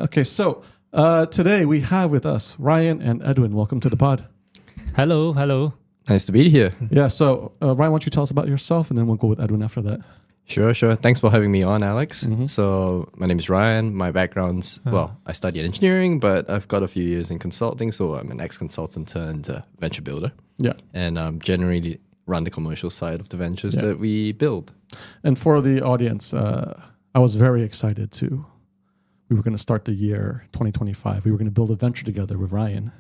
Okay, so today we have with us Ryan and Edwin. Welcome to the pod. Hello. Nice to be here. Yeah, so Ryan, why don't you tell us about yourself, and then we'll go with Edwin after that. Sure. Thanks for having me on, Alex. Mm-hmm. So my name is Ryan. My background's, I studied engineering, but I've got a few years in consulting. So I'm an ex-consultant turned venture builder. Yeah. And generally run the commercial side of the ventures that we build. And for the audience, I was very excited we were going to start the year 2025. We were going to build a venture together with Ryan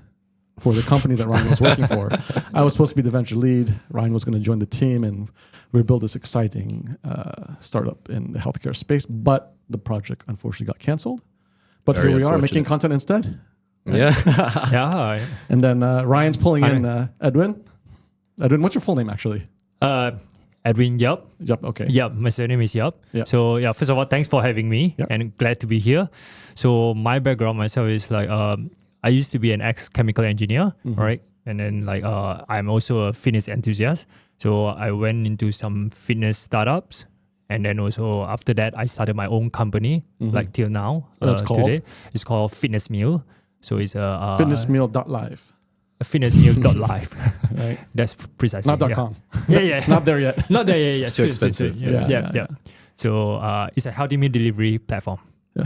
for the company that Ryan was working for. I was supposed to be the venture lead. Ryan was going to join the team, and we built this exciting startup in the healthcare space. But the project unfortunately got canceled. But Very here we are unfortunate. making content instead. Yeah. Yeah. And then Ryan's pulling in Edwin. Edwin, what's your full name actually? Edwin, yep. Yep. Okay. Yep, my surname is Yep. Yep. So first of all, thanks for having me and glad to be here. So my background myself is I used to be an ex-chemical engineer, right? And then I'm also a fitness enthusiast. So I went into some fitness startups. And then also after that, I started my own company, till now. That's called? Today. It's called Fitnessmeal. So it's a... Fitnessmeal.live. Fitnessmeal.live. Right. That's precisely. Not .com. Yeah. Not there yet. Not there yet. Too expensive. Yeah. So it's a healthy meal delivery platform.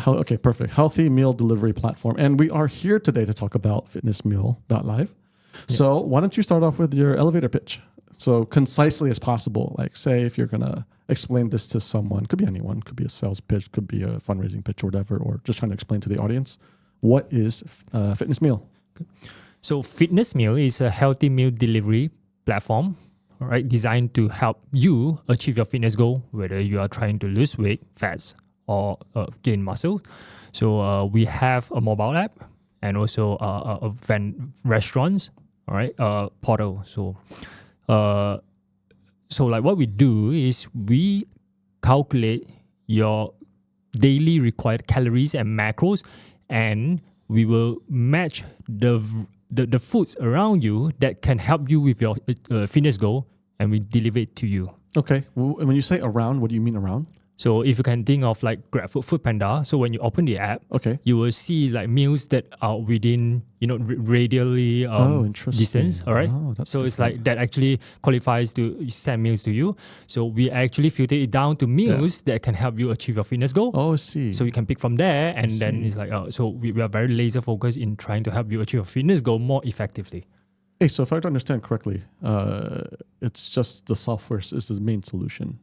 Okay, perfect. Healthy meal delivery platform. And we are here today to talk about Fitnessmeal.live. So why don't you start off with your elevator pitch? So concisely as possible. Like say if you're going to explain this to someone, could be anyone, could be a sales pitch, could be a fundraising pitch or whatever, or just trying to explain to the audience, what is Fitnessmeal? So Fitnessmeal is a healthy meal delivery platform, right, designed to help you achieve your fitness goal, whether you are trying to lose weight, fats, or gain muscle. So we have a mobile app and also restaurants, all right, portal. So what we do is we calculate your daily required calories and macros, and we will match the foods around you that can help you with your fitness goal, and we deliver it to you. Okay. When you say around, what do you mean around? So if you can think of like GrabFood, Foodpanda, so when you open the app, you will see like meals that are within, radially distance. All right. So it's like that actually qualifies to send meals to you. So we actually filter it down to meals that can help you achieve your fitness goal. Oh, I see. So you can pick from there, and then it's like, so we are very laser focused in trying to help you achieve your fitness goal more effectively. Hey, so if I understand correctly, it's just the software is the main solution.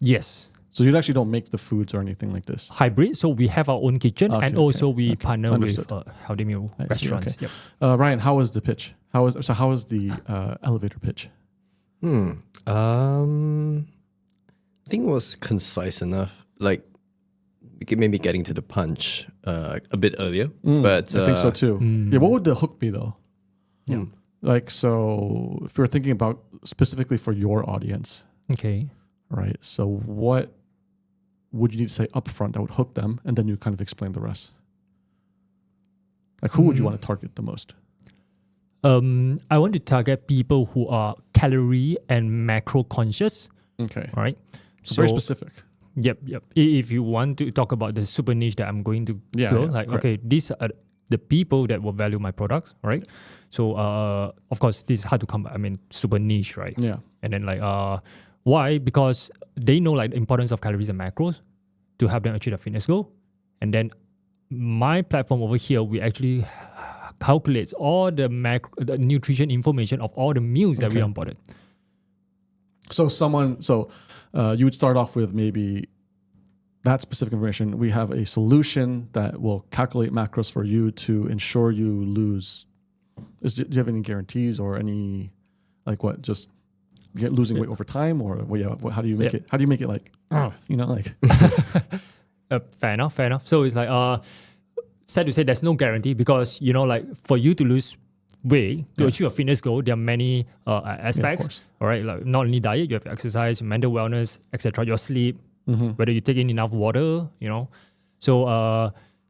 Yes. So you actually don't make the foods or anything like this? Hybrid. So we have our own kitchen, and also we partner with healthy meal restaurants. Okay. Yep. Ryan, how was the pitch? How was the elevator pitch? I think it was concise enough. Like maybe getting to the punch a bit earlier. But I think so too. Yeah. What would the hook be though? Yeah. Like, so if you're thinking about specifically for your audience. Okay. Right. So what would you need to say upfront that would hook them, and then you kind of explain the rest? Like, who would you want to target the most? I want to target people who are calorie and macro conscious. Okay. All right. So very specific. Yep. If you want to talk about the super niche that I'm going to go, okay, these are the people that will value my products, right? So, of course, this is hard to come by. I mean, super niche, right? Yeah. And then why? Because they know the importance of calories and macros to help them achieve a fitness goal. And then my platform over here, we actually calculates all the nutrition information of all the meals that we onboarded. So you would start off with maybe that specific information. We have a solution that will calculate macros for you to ensure you lose. Do you have any guarantees or any just losing weight over time, or how do you make it? How do you make it fair enough. So it's sad to say there's no guarantee, because for you to lose weight to achieve a fitness goal, there are many aspects. All right, like not only diet, you have exercise, mental wellness, etc. Your sleep, whether you take in enough water,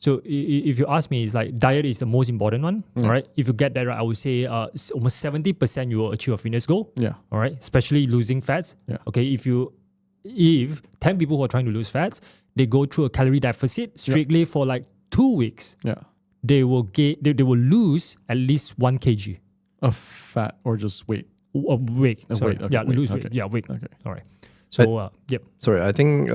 So if you ask me, it's diet is the most important one. All right. If you get that right, I would say almost 70% you will achieve a fitness goal. Yeah. All right. Especially losing fats. Yeah. Okay. If 10 people who are trying to lose fats, they go through a calorie deficit strictly for 2 weeks, Yeah. they will lose at least 1 kg Of fat or just weight? of weight. Sorry. weight, okay, Yeah, weight, lose okay. weight. Yeah, weight. Okay. All right. So, yep. Sorry, I think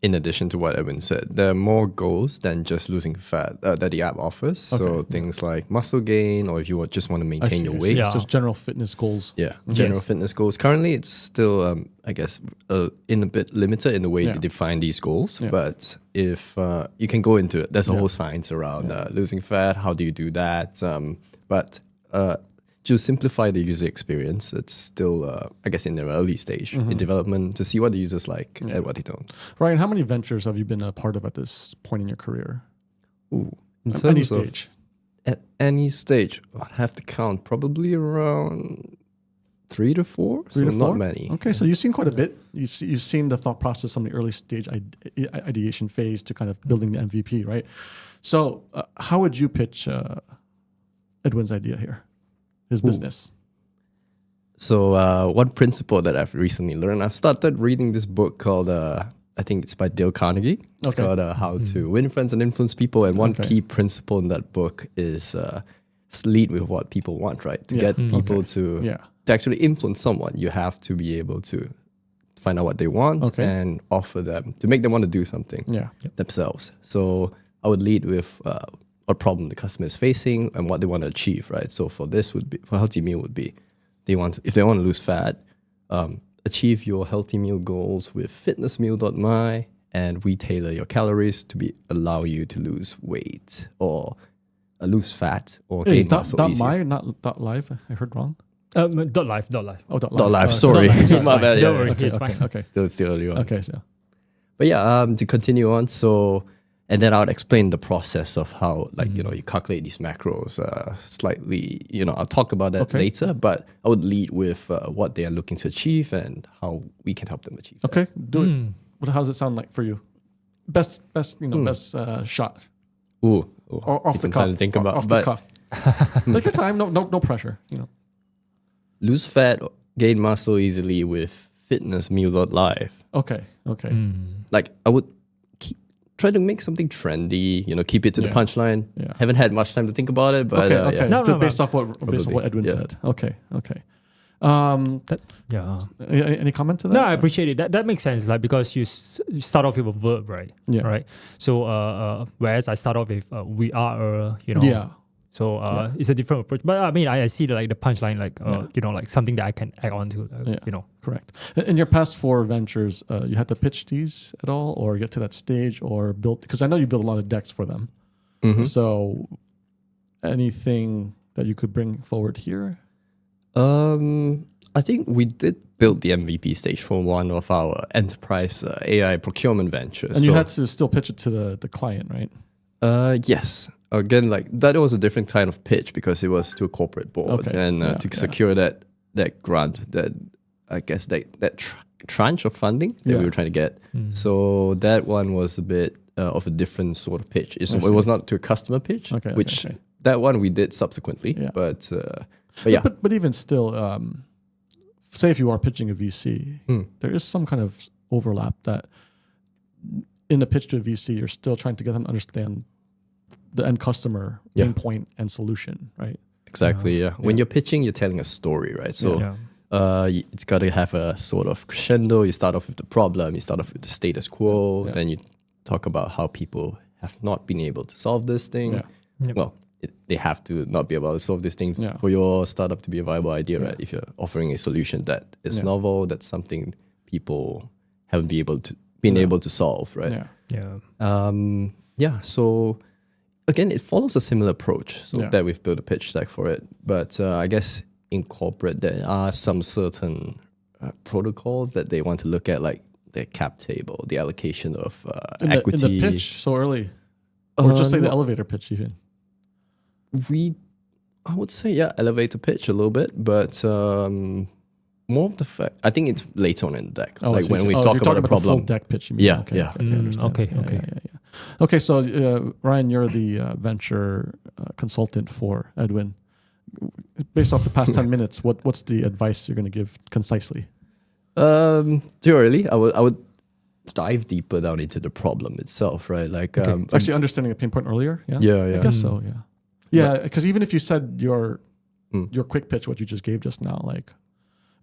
in addition to what Edwin said, there are more goals than just losing fat that the app offers. So Okay. things like muscle gain, or if you just want to maintain your weight. Yeah. It's just general fitness goals. Yeah, general Yes. fitness goals. Currently, it's still, I guess, in a bit limited in the way Yeah. they define these goals. Yeah. But if you can go into it, there's a whole science around losing fat. How do you do that? But to simplify the user experience, it's still, I guess, in the early stage in development to see what the users like and what they don't. Ryan, how many ventures have you been a part of at this point in your career? Ooh, in At any terms of stage? at any stage, I'd have to count probably around 3 to 4. Three to so four? not many. Okay, so you've seen quite a bit. You've seen the thought process from the early stage ideation phase to kind of building the MVP, right? So how would you pitch Edwin's idea here, his business? So one principle that I've recently learned, I've started reading this book called, I think it's by Dale Carnegie. It's Okay. called How to Win Friends and Influence People. And one Okay. key principle in that book is lead with what people want, right? To get people to actually influence someone, you have to be able to find out what they want and offer them, to make them want to do something themselves. So I would lead with what problem the customer is facing and what they want to achieve, right? So for healthy meal would be, if they want to lose fat, achieve your healthy meal goals with Fitnessmeal.my, and we tailor your calories to allow you to lose weight or lose fat or gain muscle dot easier. my, not dot live. I heard wrong. Dot life. Oh, dot live. Dot live, Okay. sorry. Dot live, it's My fine. bad, Don't yeah, worry, yeah. it's fine. Okay. Still early on. Okay. So But yeah, to continue on, so, and then I would explain the process of how, like, you calculate these macros slightly, I'll talk about that later, but I would lead with what they are looking to achieve and how we can help them achieve that. okay, do it. How does it sound like for you? Best shot. Ooh, Or off it's the some cuff. time to think about, Off the but cuff. Take your time. No pressure. lose fat, gain muscle easily with Fitnessmeal.live. Okay. Like, I would try to make something trendy, keep it to the punchline. Yeah. Haven't had much time to think about it, but Okay. yeah. No, Based off what Edwin Yeah. said. Okay. Yeah. Any comment to that? No, I appreciate it. That makes sense. Like, because you start off with a verb, right? Yeah. Right. So whereas I start off with we are, Yeah. So it's a different approach. But I mean, I see the punchline, like something that I can add on to, Correct. In your past 4 ventures, you had to pitch these at all, or get to that stage, or build? Because I know you build a lot of decks for them. Mhm. So, anything that you could bring forward here? I think we did build the MVP stage for one of our enterprise AI procurement ventures. And you had to still pitch it to the client, right? Yes. Again, like that was a different kind of pitch because it was to a corporate board, Okay. and to secure that grant, that I guess that tranche of funding that we were trying to get. So that one was a bit of a different sort of pitch. It was not to a customer pitch, which that one we did subsequently. Yeah. But yeah. But even still, say if you are pitching a VC, there is some kind of overlap that in the pitch to a VC, you're still trying to get them to understand the end customer pain point and solution, right? Exactly. Yeah. When you're pitching, you're telling a story, right? So it's got to have a sort of crescendo. You start off with the problem. You start off with the status quo. Then you talk about how people have not been able to solve this thing. Yeah. Yep. Well, they have to not be able to solve these things for your startup to be a viable idea, right? If you're offering a solution that is novel, that's something people haven't been able to solve, right? So again, it follows a similar approach. So that we've built a pitch deck for it. But I guess in corporate, there are some certain protocols that they want to look at, like the cap table, the allocation of equity. In the pitch so early, or just say the elevator pitch even. I would say, elevator pitch a little bit, but more of the fact, I think it's later on in the deck. Oh, like when we talk about a the problem. full deck pitch. You mean. Yeah, Okay, yeah. I understand. Okay. Okay, so Ryan, you're the venture consultant for Edwin. Based off the past 10 minutes, what's the advice you're going to give concisely? Too early. I would dive deeper down into the problem itself, right? Like actually understanding a pain point earlier. Yeah. Yeah. I guess so. Yeah. Yeah. Because even if you said your quick pitch, what you just gave just now, like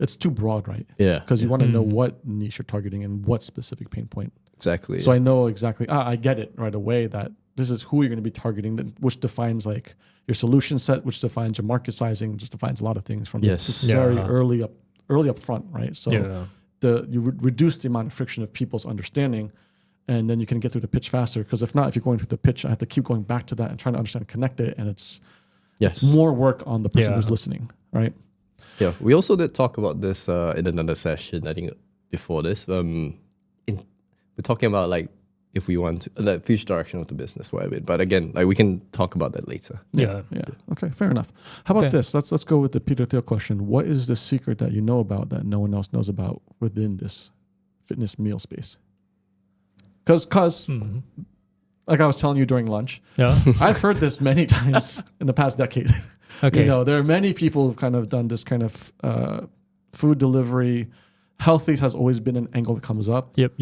it's too broad, right? Yeah. Because you want to know what niche you're targeting and what specific pain point. Exactly. So I know exactly. I get it right away that this is who you're going to be targeting, which defines like your solution set, which defines your market sizing, just defines a lot of things from very early up front, right? So you reduce the amount of friction of people's understanding, and then you can get through the pitch faster. Because if not, if you're going through the pitch, I have to keep going back to that and trying to understand and connect it, and it's more work on the person who's listening, right? Yeah, we also did talk about this in another session, I think before this. We're talking about like if we want to, the future direction of the business, whatever. But again, like we can talk about that later. Yeah. Okay, fair enough. How about this? Let's go with the Peter Thiel question. What is the secret that you know about that no one else knows about within this fitness meal space? Because like I was telling you during lunch, I've heard this many times in the past decade. Okay. There are many people who've kind of done this kind of food delivery. Healthy has always been an angle that comes up. Yep.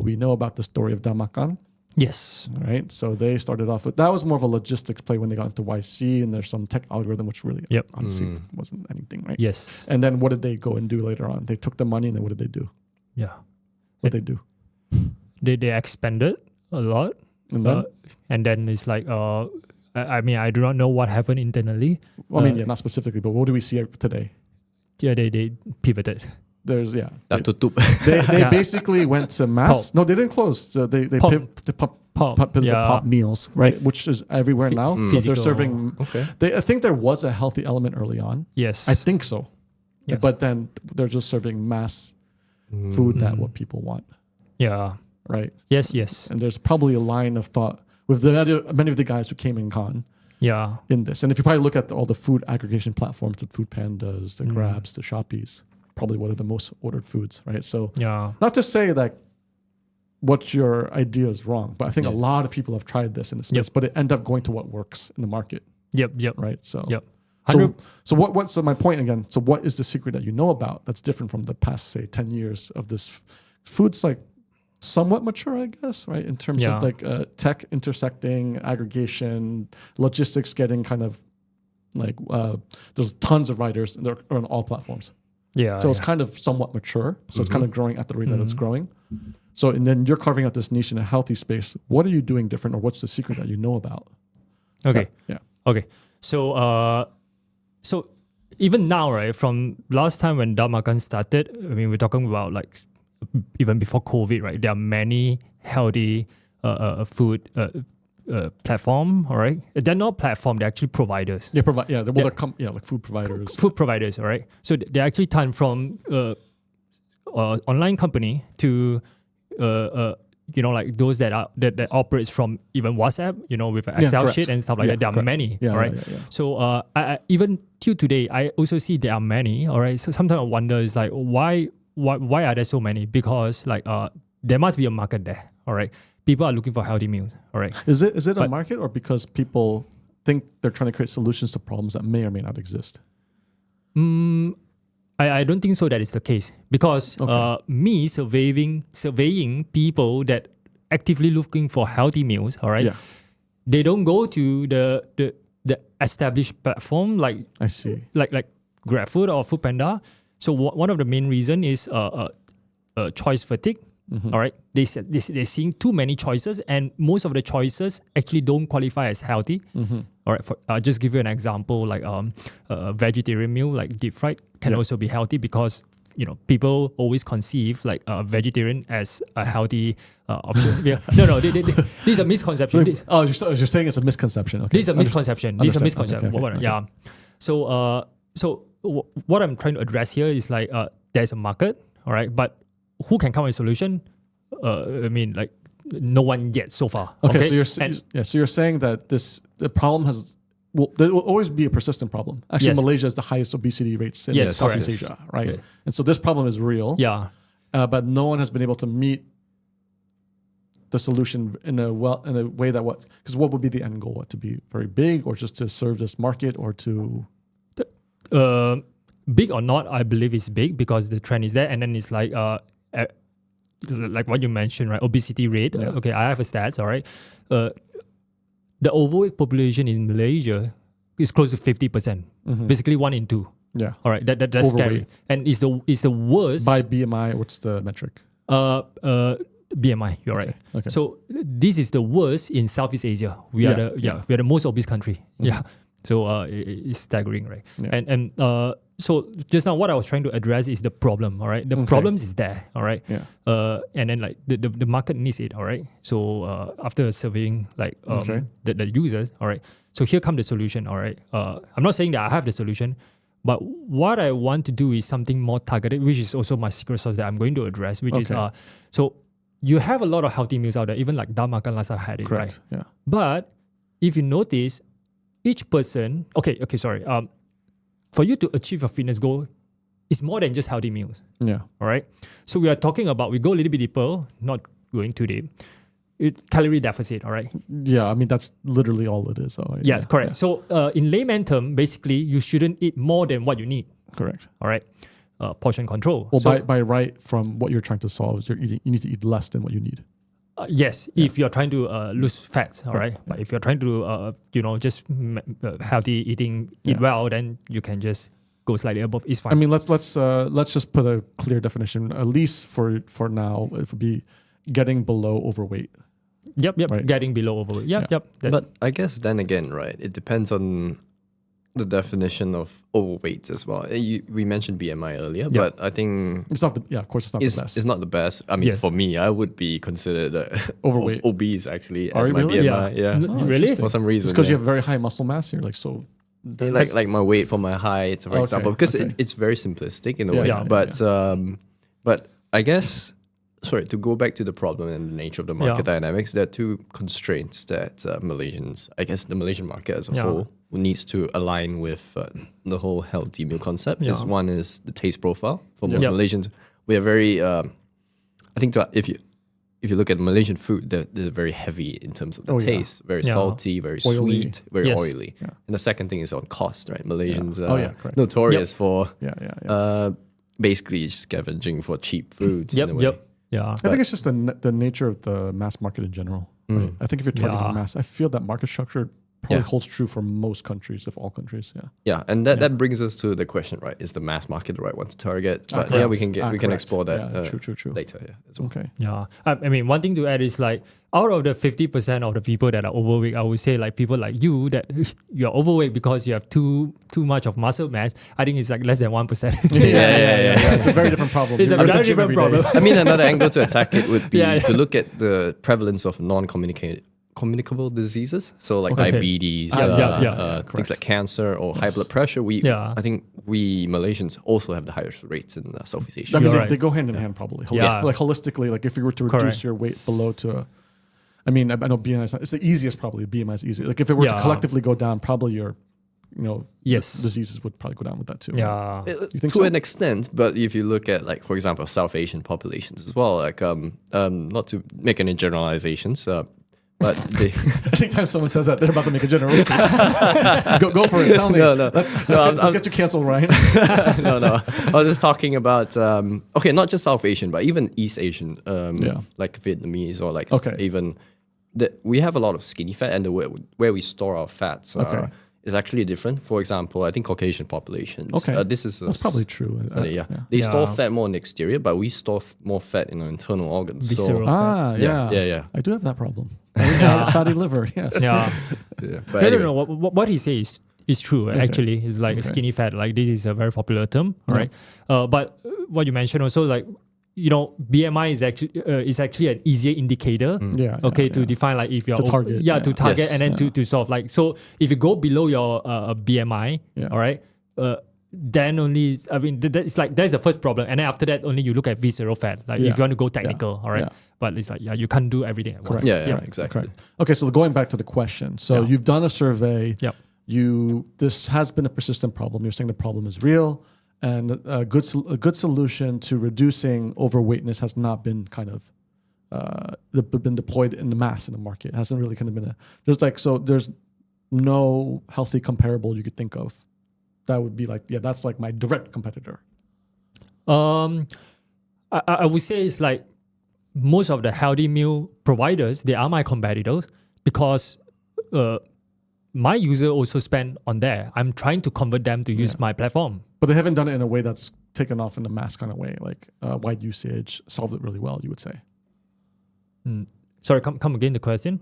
We know about the story of Damakan. Yes. Right. So they started off with, that was more of a logistics play when they got into YC, and there's some tech algorithm, which really honestly wasn't anything, right? Yes. And then what did they go and do later on? They took the money, and then what did they do? Yeah. What did they do? They expanded a lot. And then? It's like, I mean, I do not know what happened internally. Well, I mean, not specifically, but what do we see today? Yeah, they pivoted. There's they Yeah. basically went to mass. No, they didn't close. So they pivoted to pop meals, right? Which is everywhere now. So they're serving. Okay. I think there was a healthy element early on. Yes, I think so. Yes. But then they're just serving mass food that what people want. Yeah. Right. Yes. And there's probably a line of thought with many of the guys who came in con. Yeah. In this, and if you probably look at all the food aggregation platforms, the Foodpandas, the Grabs, the Shopees, probably one of the most ordered foods, right? So not to say that what your idea is wrong, but I think a lot of people have tried this in the space, but it end up going to what works in the market. Yep. Right. So So what's my point again? So what is the secret that you know about that's different from the past, say, 10 years of this food's like somewhat mature, I guess, right? In terms of like tech intersecting, aggregation, logistics getting kind of like there's tons of writers and they're on all platforms. Yeah. So it's kind of somewhat mature. So it's kind of growing at the rate that it's growing. So and then you're carving out this niche in a healthy space. What are you doing different, or what's the secret that you know about? Okay. Yeah. Okay. So even now, right, from last time when Damakan started, I mean, we're talking about like even before COVID, right? There are many healthy food platform, all right? They're not platform, they're actually providers. They're like food providers. Food providers, all right? So they actually turn from online company to like those that operates from even WhatsApp, with an Excel sheet and stuff like that. There are many, all right? Yeah. So I even till today, I also see there are many, all right? So sometimes I wonder is like why are there so many? Because like there must be a market there, all right? People are looking for healthy meals, all right? Is it a market, or because people think they're trying to create solutions to problems that may or may not exist? I don't think so that is the case, because me surveying people that actively looking for healthy meals, all right? Yeah. They don't go to the established platform like I see like GrabFood or Foodpanda. So one of the main reason is choice fatigue. All right, they're seeing too many choices, and most of the choices actually don't qualify as healthy. All right, I'll just give you an example, like a vegetarian meal, like deep fried, can also be healthy because people always conceive like a vegetarian as a healthy option. No, this is a misconception. You're saying it's a misconception. Okay. This is a misconception. This is a misconception. Okay. Yeah. So what I'm trying to address here is like there's a market, all right, but who can come with a solution? I mean, like no one yet so far. Okay. So you're saying that the problem there will always be a persistent problem. Actually, Malaysia has the highest obesity rates in Southeast Asia, right? Okay. And so this problem is real. Yeah. But no one has been able to meet the solution in a way that because what would be the end goal? What, to be very big, or just to serve this market, or to big or not? I believe it's big because the trend is there, and then it's like like what you mentioned, right? Obesity rate. Okay, I have a stats. All right, the overweight population in Malaysia is close to 50%. Basically, 1 in 2. Yeah. All right, that's scary, and it's the worst by BMI. What's the metric? BMI. You're right. Okay. So this is the worst in Southeast Asia. We are the most obese country. Yeah. So it's staggering, right? Yeah. And so just now what I was trying to address is the problem. All right, the problems is there. All right. Yeah. And then like the market needs it. All right. So after surveying like the users, all right. So here come the solution. All right. I'm not saying that I have the solution, but what I want to do is something more targeted, which is also my secret sauce that I'm going to address, which is so you have a lot of healthy meals out there, even like Dal Makan last time I had it, correct. right? Yeah. But if you notice, each person, for you to achieve a fitness goal, it's more than just healthy meals. Yeah. All right. So we are talking about, we go a little bit deeper, not going too deep. It's calorie deficit, all right? Yeah, I mean, that's literally all it is. So, yeah, correct. Yeah. So in layman term, basically, you shouldn't eat more than what you need. Correct. All right. Portion control. Well, so, by right, from what you're trying to solve, is you need to eat less than what you need. Yes, if you're trying to lose fats, all right. But if you're trying to, just healthy eating, eat well, then you can just go slightly above. It's fine. I mean, let's just put a clear definition. At least for now, it would be getting below overweight. Yep. Right. Getting below overweight. Yep. But I guess then again, right? It depends on the definition of overweight as well. We mentioned BMI earlier, but I think it's not of course it's not the best. It's not the best. I mean, for me, I would be considered overweight, obese actually. Are you really? BMI. Yeah. Oh, really? For some reason, it's because you have very high muscle mass. You're like so. Like my weight for my height, for example, because it's very simplistic in a way. But I guess. Sorry, to go back to the problem and the nature of the market dynamics, there are two constraints that Malaysians, I guess the Malaysian market as a whole, needs to align with the whole healthy meal concept. One is the taste profile. For most Malaysians, we are very, I think if you look at Malaysian food, they're very heavy in terms of the taste, very salty, very oily. Sweet, very oily. Yeah. And the second thing is on cost, right? Malaysians are notorious for basically scavenging for cheap foods in a way. Yeah, I think it's just the nature of the mass market in general. Right? I think if you're targeting mass, I feel that market structure probably holds true for most countries, if all countries. Yeah, and that brings us to the question, right? Is the mass market the right one to target? But we can explore that true. later. Yeah, as well. Okay. Yeah, I mean, one thing to add is like out of the 50% of the people that are overweight, I would say like people like you that you're overweight because you have too much of muscle mass. I think it's like less than 1%. Yeah. It's a very different problem. It's a very different problem. I mean, another angle to attack it would be to look at the prevalence of non-communicable diseases, so like diabetes, things like cancer or high blood pressure. I think we Malaysians also have the highest rates in Southeast Asia. That means they go hand in hand probably. Like holistically, like if you were to reduce your weight below to I mean, I know BMI it's the easiest probably. BMI is easy. Like if it were to collectively go down, probably your diseases would probably go down with that too. Yeah, right? You think to an extent, but if you look at like, for example, South Asian populations as well, like not to make any generalizations, but I think time someone says that, they're about to make a generalization. go for it. Tell me. Let's get you canceled, Ryan. No. I was just talking about not just South Asian, but even East Asian, like Vietnamese or like even we have a lot of skinny fat, and the where we store our fats is actually different. For example, I think Caucasian populations. That's probably true. They store fat more in the exterior, but we store more fat in our internal organs. Visceral fat. Yeah. I do have that problem. Fatty liver. Yes. Yeah. But anyway. No. What he says is true. Actually, it's like skinny fat. Like this is a very popular term, right? But what you mentioned also, like BMI is actually an easier indicator. To define like if you're to target. To target and then to solve. Like so, if you go below your BMI, all right. Then only, I mean, it's like that's the first problem, and then after that, only you look at visceral fat. Like if you want to go technical, all right. But it's like you can't do everything at once. Exactly. Correct. Okay, so going back to the question, so you've done a survey. This has been a persistent problem. You're saying the problem is real, and a good solution to reducing overweightness has not been kind of been deployed in the mass in the market. It hasn't really kind of been there's no healthy comparable you could think of. That would be like, that's like my direct competitor. I would say it's like most of the healthy meal providers, they are my competitors because my user also spend on there. I'm trying to convert them to use my platform. But they haven't done it in a way that's taken off in a mass kind of way, like wide usage, solved it really well, you would say. Sorry, come again the question?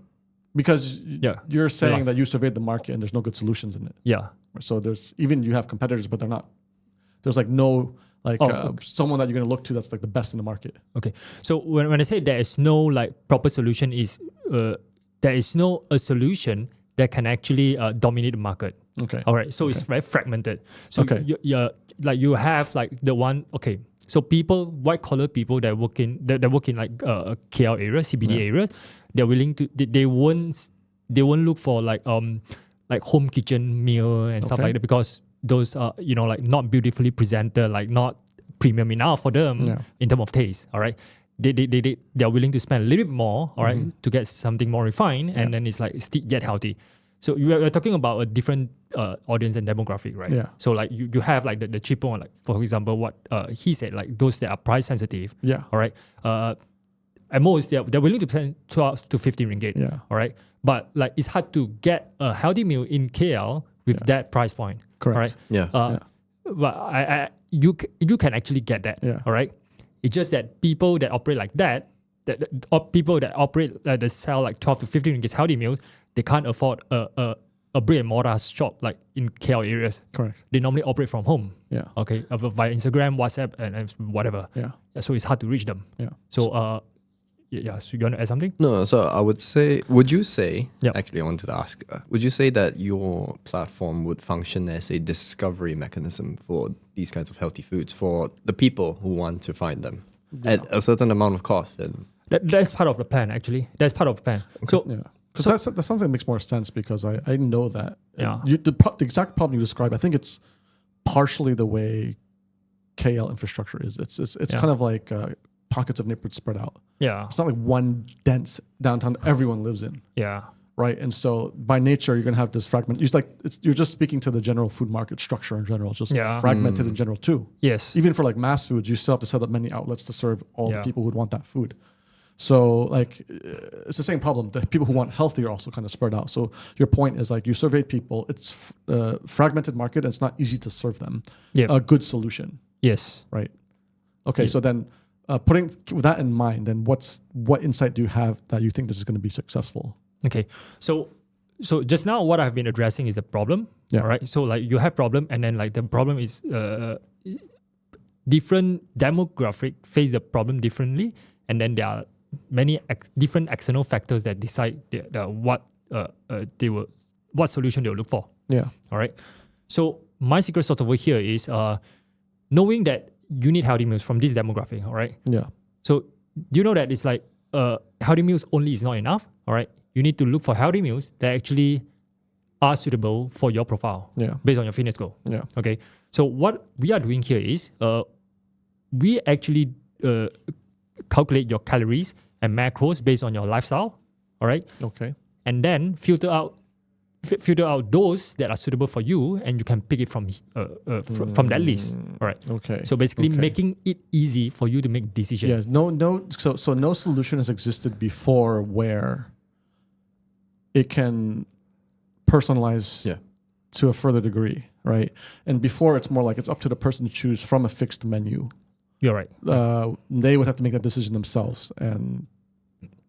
Because you're saying that you surveyed the market and there's no good solutions in it. Yeah. So you have competitors, but they're not, there's like no, someone that you're going to look to that's like the best in the market. Okay. So when I say there is no like proper solution is, there is no a solution that can actually dominate the market. Okay. All right. So it's very fragmented. So you have like the one, okay. So people, white collar people that work in like KL area, CBD area, they're willing to, they won't look for like home kitchen meal and stuff like that because those are, like not beautifully presented, like not premium enough for them in terms of taste. All right. They're willing to spend a little bit more, all right, to get something more refined, and then it's like yet healthy. So we're talking about a different audience and demographic, right? Yeah. So like you have like the cheaper one, like for example, what he said, like those that are price sensitive. Yeah. All right. At most they're willing to spend 12 to 15 ringgit. Yeah. All right. But like it's hard to get a healthy meal in KL with that price point. Correct. All right. Yeah. But you can actually get that. Yeah. All right. It's just that people that operate like that people that operate that sell like 12 to 15 ringgit healthy meals, they can't afford a brick and mortar shop like in KL areas. Correct. They normally operate from home. Yeah. Okay. Via Instagram, WhatsApp, and whatever. Yeah. So it's hard to reach them. Yeah. So so you want to add something? No. So I would say, actually I wanted to ask, would you say that your platform would function as a discovery mechanism for these kinds of healthy foods for the people who want to find them at a certain amount of cost? And that's part of the plan, actually. That's part of the plan. Okay. So, because that sounds like makes more sense because I know that. Yeah. The exact problem you describe, I think it's partially the way KL infrastructure is. It's kind of like pockets of neighborhoods spread out. Yeah. It's not like one dense downtown everyone lives in. Yeah. Right. And so by nature, you're going to have this fragment. You're just speaking to the general food market structure in general. It's just fragmented in general too. Yes. Even for like mass foods, you still have to set up many outlets to serve all the people who would want that food. So like it's the same problem. The people who want healthy are also kind of spread out. So your point is like you surveyed people. It's a fragmented market. And it's not easy to serve them a good solution. Yes. Right. Okay. So then putting with that in mind, then what insight do you have that you think this is going to be successful? Okay. So just now what I've been addressing is the problem. Yeah. All right. So like you have problem and then like the problem is different demographic face the problem differently. And then there are many different external factors that decide what solution they will look for. Yeah. All right. So my secret sauce over here is knowing that you need healthy meals from this demographic. All right. Yeah. So do you know that it's like healthy meals only is not enough? All right. You need to look for healthy meals that actually are suitable for your profile. Yeah. Based on your fitness goal. Yeah. Okay. So what we are doing here is we actually calculate your calories and macros based on your lifestyle, all right? Okay. And then filter out those that are suitable for you, and you can pick it from that list, all right? Okay. So basically, making it easy for you to make decisions. Yes. So no solution has existed before where it can personalize to a further degree, right? And before, it's more like it's up to the person to choose from a fixed menu. You're right. They would have to make that decision themselves, and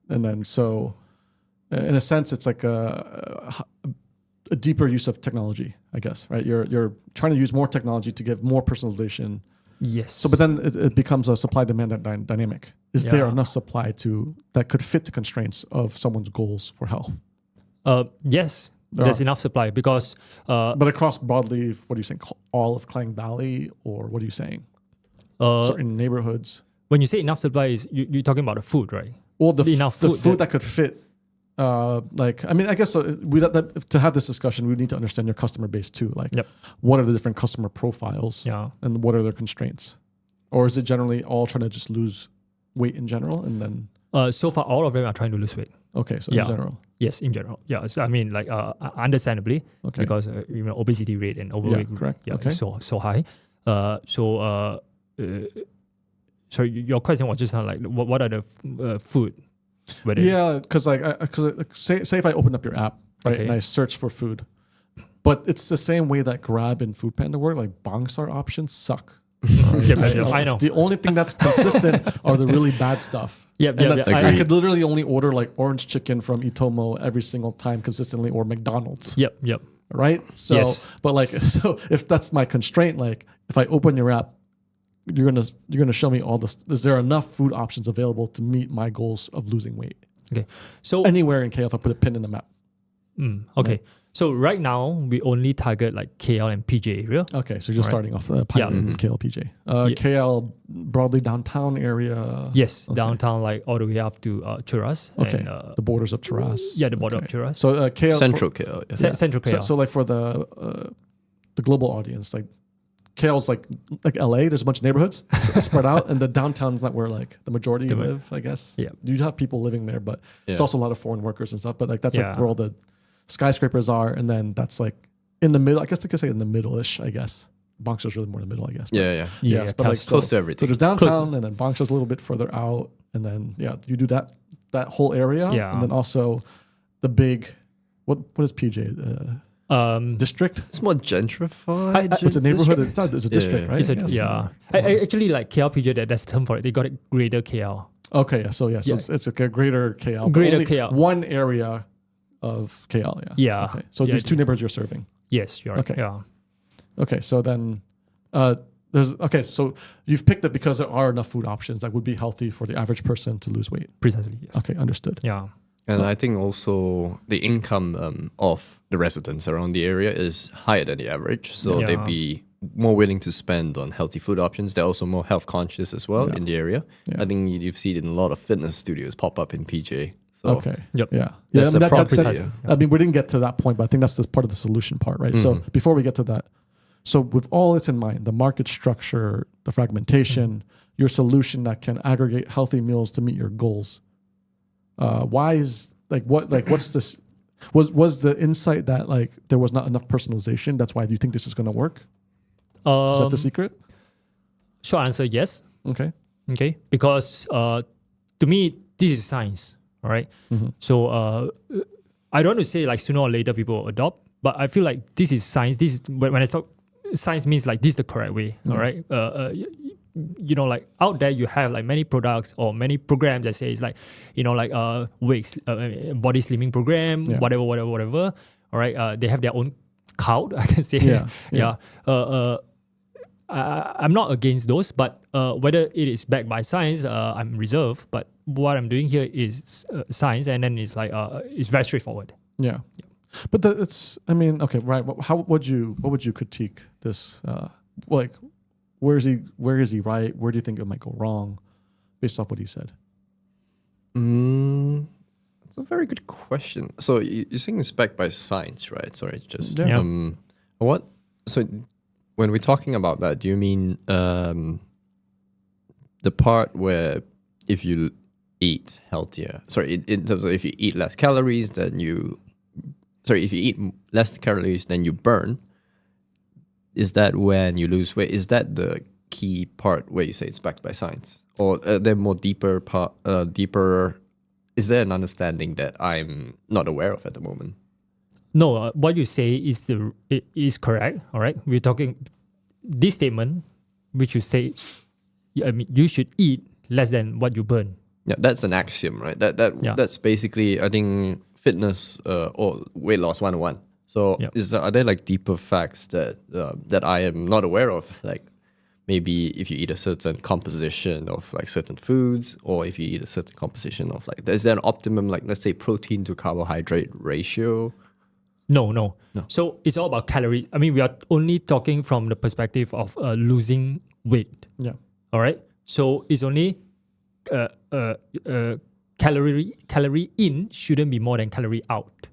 then so, in a sense, it's like a deeper use of technology, I guess. Right? You're trying to use more technology to give more personalization. Yes. So, but then it becomes a supply-demand dynamic. Is there enough supply that could fit the constraints of someone's goals for health? Yes. There's enough supply because. But across broadly, what do you think? All of Klang Valley, or what are you saying? Certain neighborhoods. When you say enough supply, you're talking about the food, right? Well, the food that could fit. I guess to have this discussion, we need to understand your customer base too. Like, what are the different customer profiles? Yeah. And what are their constraints? Or is it generally all trying to just lose weight in general, and then? So far, all of them are trying to lose weight. Okay, so in general. Yes, in general. Yeah, so I mean, like, understandably, because obesity rate and overweight, correct. Yeah, okay. so high. So your question was just like, what are the food? Yeah, because say if I open up your app, right, and I search for food, but it's the same way that Grab and Foodpanda work. Like Bongstar options suck. Right? I know. The only thing that's consistent are the really bad stuff. I could literally only order like orange chicken from Itomo every single time consistently, or McDonald's. Yep. Right. So, but so if that's my constraint, like if I open your app, you're gonna show me all this. Is there enough food options available to meet my goals of losing weight? Okay. So anywhere in KL, if I put a pin in the map. Okay. Right? So right now we only target like KL and PJ area. Okay, so just starting off pilot KL PJ. KL broadly downtown area. Yes, downtown, like all the way up to Cheras. Okay, and, the borders of Cheras. Yeah, the border of Cheras. So KL Central KL. Yeah. Central KL. So like for the global audience, like KL's like LA. There's a bunch of neighborhoods spread out, and the downtown's not where like the majority live. I guess. Yeah, you have people living there, but it's also a lot of foreign workers and stuff. But like that's like where all the skyscrapers are, and then that's like in the middle. I guess they could say in the middle-ish, I guess. Bongstar's really more in the middle, I guess. But yeah. But like close to everything. So there's downtown, and then Bongstar's a little bit further out, and then you do that whole area, and then also the big what is PJ? District. It's more gentrified. It's a neighborhood. It's a district, right? Actually, like KL PJ, that's the term for it. They got it Greater KL. Okay, so it's a greater KL. Greater KL. One area of KL, yeah. Okay. So these two neighborhoods you're serving. Yes, you're right. Okay. Yeah. Okay, so then so you've picked it because there are enough food options that would be healthy for the average person to lose weight. Precisely, yes. Okay, understood. Yeah. And I think also the income of the residents around the area is higher than the average. So they'd be more willing to spend on healthy food options. They're also more health conscious as well in the area. Yeah. I think you've seen it in a lot of fitness studios pop up in PJ. So okay. Yep. Yeah. That's a problem. I mean, we didn't get to that point, but I think that's part of the solution part, right? So before we get to that, so with all this in mind, the market structure, the fragmentation, your solution that can aggregate healthy meals to meet your goals. Why is what's this? Was the insight that like there was not enough personalization? That's why you think this is going to work? Is that the secret? Short answer, yes. Okay. Because to me, this is science. All right. So I don't want to say like sooner or later people will adopt, but I feel like this is science. This is when I talk science means like this is the correct way. All right. Like out there you have like many products or many programs that say it's like, like weight, body slimming program, whatever. All right. They have their own cult, I can say. I'm not against those, but whether it is backed by science, I'm reserved. But what I'm doing here is science, and then it's like it's very straightforward. Yeah. But right. What would you critique this? Where is he right? Where do you think it might go wrong, based off what he said? It's a very good question. So you're saying it's backed by science, right? Sorry, just what? So when we're talking about that, do you mean the part where if you eat healthier? Sorry, in terms of if you eat less calories, then if you eat less calories than you burn, is that when you lose weight? Is that the key part where you say it's backed by science? Or there more deeper part, is there an understanding that I'm not aware of at the moment? No, what you say is correct. All right, we're talking this statement, which you say, you should eat less than what you burn. Yeah, that's an axiom, right? That's basically, I think, fitness or weight loss 101. So are there like deeper facts that I am not aware of? Like maybe if you eat a certain composition of like certain foods, or if you eat a certain composition of like, is there an optimum, like let's say protein to carbohydrate ratio? No. So it's all about calories. I mean, we are only talking from the perspective of losing weight. Yeah. All right. So it's only calorie in shouldn't be more than calorie out.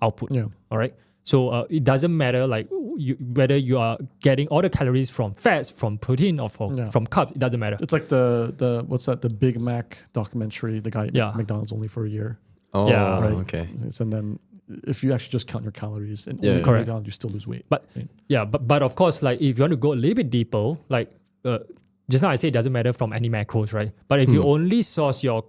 Output. Yeah. All right. So it doesn't matter like whether you are getting all the calories from fats, from protein, or from carbs. It doesn't matter. It's like the what's that? The Big Mac documentary. The guy at McDonald's only for a year. Oh, yeah. Right? Okay. And then if you actually just count your calories and correct, you still lose weight. But but of course, like if you want to go a little bit deeper, like just now I say it doesn't matter from any macros, right? But if you only source your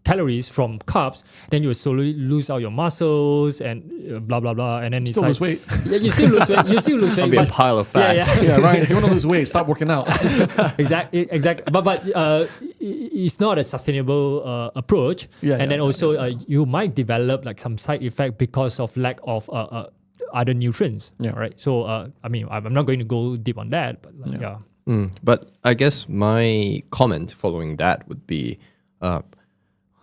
calories from carbs, then you will slowly lose out your muscles and blah blah blah, and then still lose weight. Yeah, you still lose weight. You still lose weight. It'll be a pile of fat. Yeah, Ryan. If you want to lose weight, stop working out. Exactly. But it's not a sustainable approach. And then also you might develop like some side effect because of lack of other nutrients. Yeah. Right. So I mean, I'm not going to go deep on that, but But I guess my comment following that would be,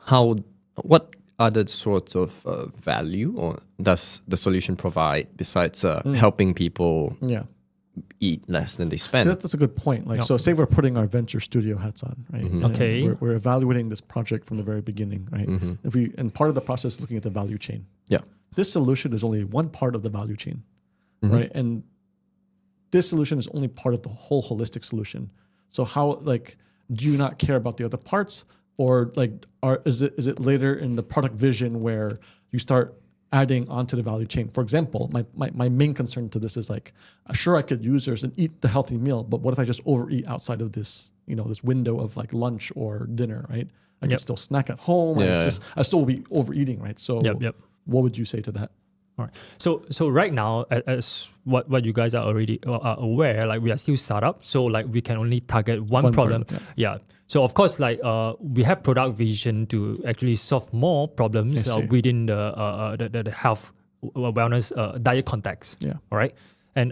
what other sorts of value or does the solution provide besides helping people eat less than they spend? So that's a good point. Like, so say we're putting our venture studio hats on, right? Okay. We're evaluating this project from the very beginning, right? And part of the process is looking at the value chain. Yeah. This solution is only one part of the value chain, right? And this solution is only part of the whole holistic solution. So how, like, do you not care about the other parts? Or like, is it later in the product vision where you start adding onto the value chain? For example, my main concern to this is like, sure, I could use yours and eat the healthy meal, but what if I just overeat outside of this, this window of like lunch or dinner, right? I can still snack at home. I still will be overeating, right? So what would you say to that? All right. So right now, as what you guys are already aware, like we are still startup, so like we can only target one problem. So of course, like we have product vision to actually solve more problems within the health, wellness, diet context. Yeah. All right. And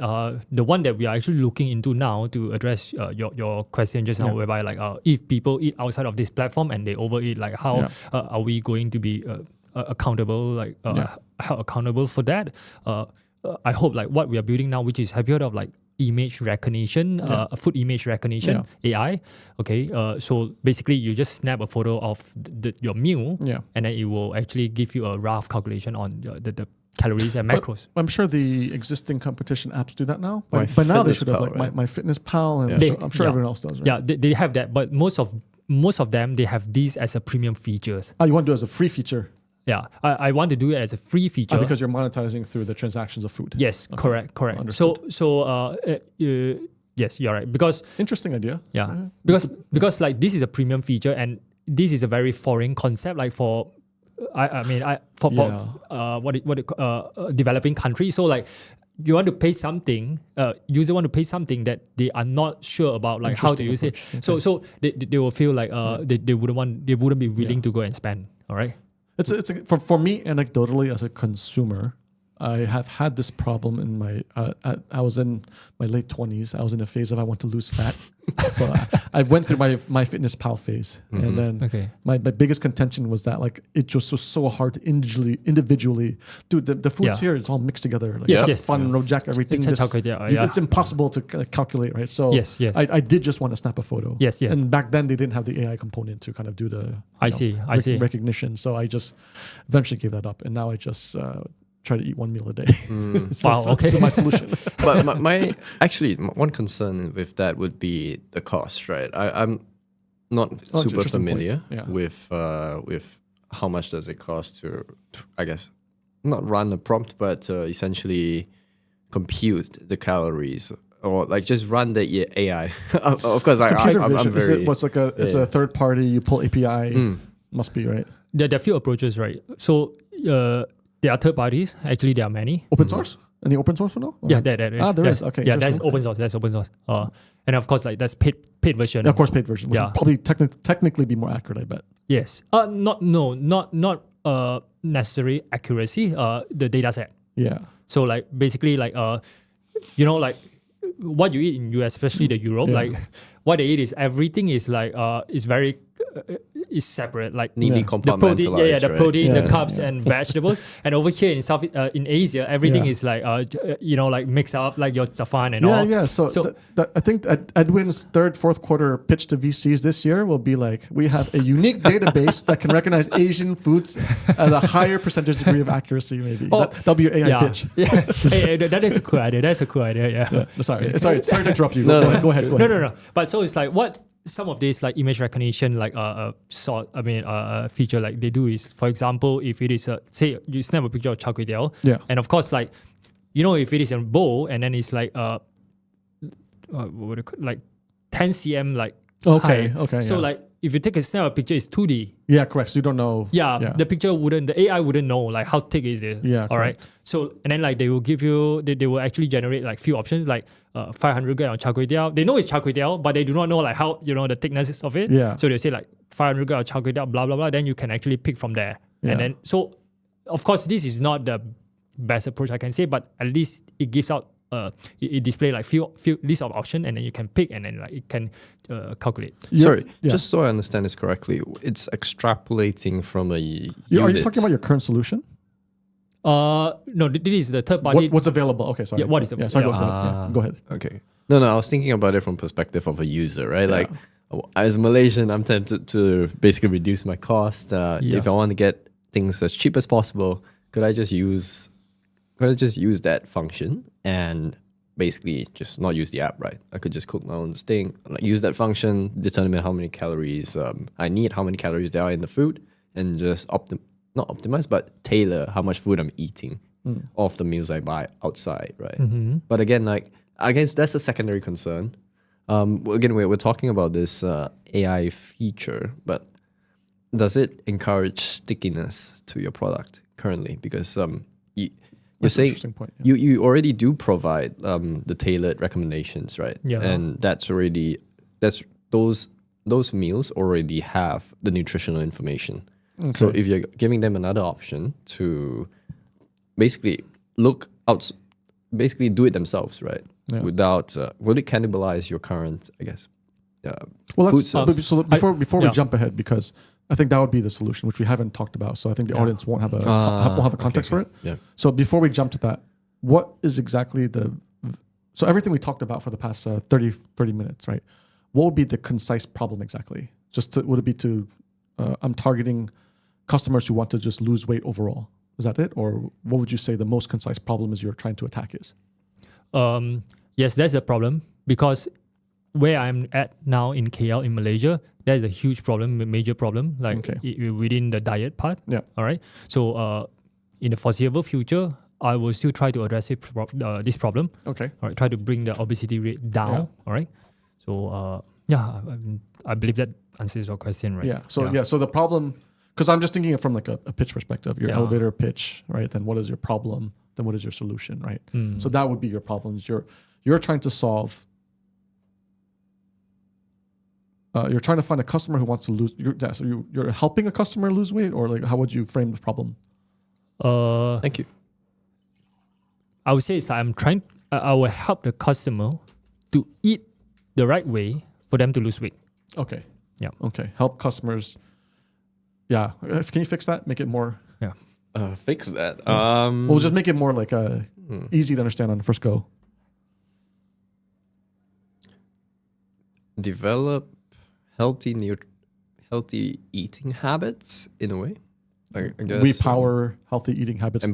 the one that we are actually looking into now to address your question just now, whereby like if people eat outside of this platform and they overeat, like how are we going to be accountable, like how accountable for that? I hope like what we are building now, which is, have you heard of like image recognition, food image recognition, AI? Okay, so basically you just snap a photo of your meal, and then it will actually give you a rough calculation on the calories and macros. I'm sure the existing competition apps do that now. By now they should have like my Fitnesspal, and I'm sure everyone else does, right? Yeah, they have that, but most of them, they have these as a premium features. Oh, you want to do it as a free feature? Yeah, I want to do it as a free feature. Because you're monetizing through the transactions of food. Yes, correct. Understood. So yes, you're right. Because interesting idea. Yeah, because like this is a premium feature, and this is a very foreign concept. Like for developing countries. So like you want to pay something, user want to pay something that they are not sure about, like how to use it. Okay. So they will feel like they wouldn't be willing to go and spend. All right. For me, anecdotally, as a consumer, I have had this problem in my. I was in my late 20s. I was in a phase of I want to lose fat, so I went through my Fitnesspal phase, and then my biggest contention was that like it just was so hard to individually. Dude, the foods here, it's all mixed together. Like fun, Rojak, everything. It's impossible to calculate, right? So I did just want to snap a photo. And back then they didn't have the AI component to kind of do the recognition. So I just eventually gave that up, and now I just. Try to eat one meal a day. Okay. My solution. But my one concern with that would be the cost, right? I'm not super familiar with how much does it cost to, I guess, not run a prompt, but essentially compute the calories or like just run the AI. Of course, I'm very. It's a third party. You pull API. Must be right. There are a few approaches, right? So. There are third parties. Actually, there are many. Open source? Any open source for now? Yeah, there is. There is. Okay. Yeah, that's open source. And of course, like that's paid version. Of course, paid version. Which would probably technically be more accurate, I bet. Yes. Not necessary accuracy. The data set. Yeah. So like basically like like what you eat in US, especially the Europe, like what they eat is everything is like is very. Is separate, like neatly compartmentalized. The protein, the carbs and vegetables. And over here in Asia, everything is like like mix up like your zafan and all. Yeah. So I think Edwin's fourth quarter pitch to VCs this year will be like, we have a unique database that can recognize Asian foods at a higher percentage degree of accuracy. Maybe that'll be your AI pitch. Hey, that is a cool idea. That's a cool idea. Yeah. Sorry to interrupt you. Go ahead. No. But so it's like what. Some of these like image recognition like feature like they do is, for example, if it is say you snap a picture of char kway teow, and of course like if it is a bowl and then it's like 10 cm like Okay. high. Okay. So yeah. like if you take a snap picture, it's 2D. Yeah, correct. So you don't know. Yeah, the picture the AI wouldn't know like how thick is it. Yeah, all right. So and then like they will give you, they will actually generate like few options like 500 gram of char kway teow. They know it's char kway teow, but they do not know like how the thickness of it. Yeah. So they say like 500 gram of char kway teow, blah blah blah. Then you can actually pick from there. Yeah. And then so of course this is not the best approach I can say, but at least it gives out it display like few list of options, and then you can pick, and then like it can calculate. Sorry, just so I understand this correctly, it's extrapolating from a unit. Are you talking about your current solution? No, this is the third party. What's available? Okay, sorry. Yeah, what is available? Yeah, go ahead. Okay. No, I was thinking about it from perspective of a user, right? Like, as a Malaysian, I'm tempted to basically reduce my cost. If I want to get things as cheap as possible, could I just use that function and basically just not use the app, right? I could just cook my own thing, like use that function, determine how many calories I need, how many calories there are in the food, and just not optimize, but tailor how much food I'm eating of the meals I buy outside, right? Mm-hmm. But again, like I guess that's a secondary concern. Again, we're talking about this AI feature, but does it encourage stickiness to your product currently? Because you're saying point, you already do provide the tailored recommendations, right? Yeah. And those meals already have the nutritional information. Okay. So if you're giving them another option to basically do it themselves, right? Yeah. Without will it cannibalize your current, I guess? Well, so before we jump ahead, because I think that would be the solution, which we haven't talked about. So I think the audience won't have a context for it. Yeah. So before we jump to that, what is exactly so everything we talked about for the past 30 minutes, right? What would be the concise problem exactly? Would it be I'm targeting customers who want to just lose weight overall? Is that it? Or what would you say the most concise problem is you're trying to attack is? Yes, that's the problem, because where I'm at now in KL in Malaysia, there's a huge problem, a major problem, like within the diet part. Yeah. All right. So in the foreseeable future, I will still try to address this problem. Okay. All right. Try to bring the obesity rate down. Yeah. All right. So I believe that answers your question, right? Yeah. So the problem, because I'm just thinking it from like a pitch perspective, your elevator pitch, right? Then what is your problem? Then what is your solution, right? So that would be your problems. You're trying to solve. You're trying to find a customer who wants to lose. So you're helping a customer lose weight, or like how would you frame the problem? Thank you. I would say it's like I will help the customer to eat the right way for them to lose weight. Okay. Yeah. Okay. Help customers. Yeah. Can you fix that? Make it more. Yeah. Fix that. We'll just make it more like easy to understand on the first go. Develop healthy eating habits in a way. I guess we power healthy eating habits. We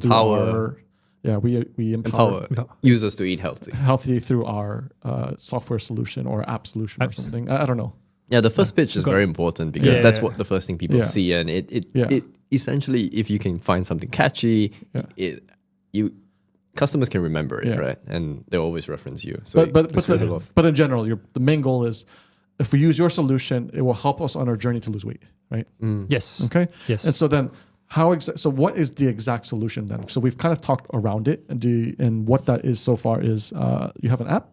empower users to eat healthy through our software solution or app solution or something. I don't know. Yeah, the first pitch is very important because that's what the first thing people see, and it essentially, if you can find something catchy, customers can remember it, right? And they'll always reference you. So but in general, the main goal is, if we use your solution, it will help us on our journey to lose weight, right? Yes. Okay. Yes. And so then, so what is the exact solution then? So we've kind of talked around it, and what that is so far is you have an app.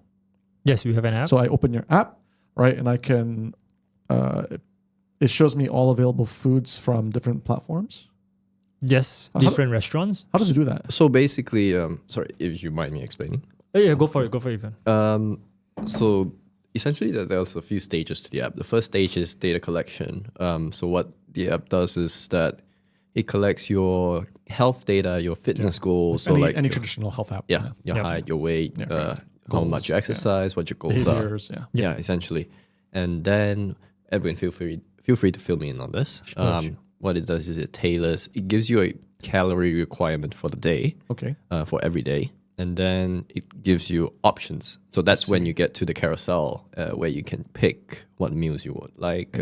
Yes, we have an app. So I open your app, right, and I can. It shows me all available foods from different platforms. Yes, different restaurants. How does it do that? So basically, sorry, if you mind me explaining. Yeah, go for it, Ivan. So essentially, there's a few stages to the app. The first stage is data collection. So what the app does is that it collects your health data, your fitness goals. Any traditional health app. Yeah, your height, your weight, how much you exercise, what your goals are. Yeah, essentially. And then, Edwin, feel free to fill me in on this. Sure. What it does is it gives you a calorie requirement for the day, for every day. And then it gives you options. So that's when you get to the carousel where you can pick what meals you would like.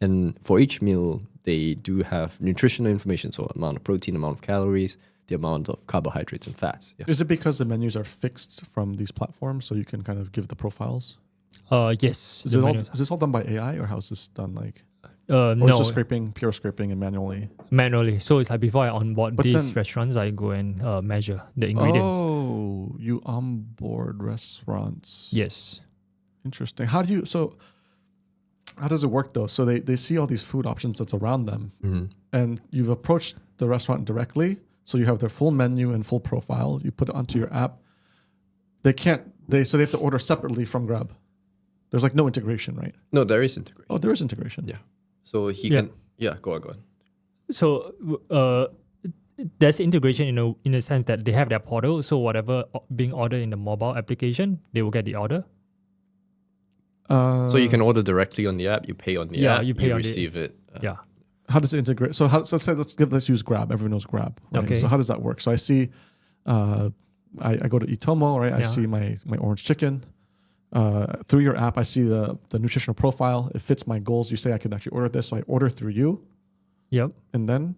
And for each meal, they do have nutritional information. So amount of protein, amount of calories, the amount of carbohydrates and fats. Yeah. Is it because the menus are fixed from these platforms, so you can kind of give the profiles? Yes. Is this all done by AI, or how is this done? Like, no, it's just pure scraping and manually? Manually. So it's like before I onboard these restaurants, I go and measure the ingredients. Oh, you onboard restaurants. Yes. Interesting. How does it work though? So they see all these food options that's around them, and you've approached the restaurant directly. So you have their full menu and full profile. You put it onto your app. So they have to order separately from Grab. There's like no integration, right? No, there is integration. Oh, there is integration. Yeah. So he can. Yeah, go on. So there's integration in a sense that they have their portal. So whatever being ordered in the mobile application, they will get the order. So you can order directly on the app. You pay on the app. You receive it. Yeah. How does it integrate? So let's use Grab. Everyone knows Grab. Right? Okay. So how does that work? So I see, I go to Itomo, right? I see my orange chicken. Through your app, I see the nutritional profile. It fits my goals. You say I can actually order this, so I order through you. Yep. And then,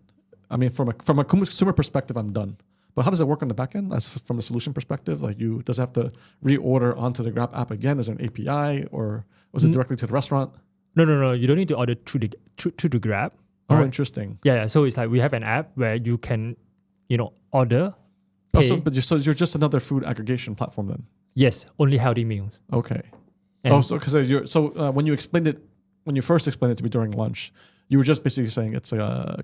I mean, from a consumer perspective, I'm done. But how does it work on the back end? As from a solution perspective, like does it have to reorder onto the Grab app again? Is there an API, or was it directly to the restaurant? No. You don't need to order through the Grab. Oh, right? Interesting. Yeah. So it's like we have an app where you can, order. Pay. So you're just another food aggregation platform then? Yes, only healthy meals. Okay. And when you first explained it to me during lunch, you were just basically saying it's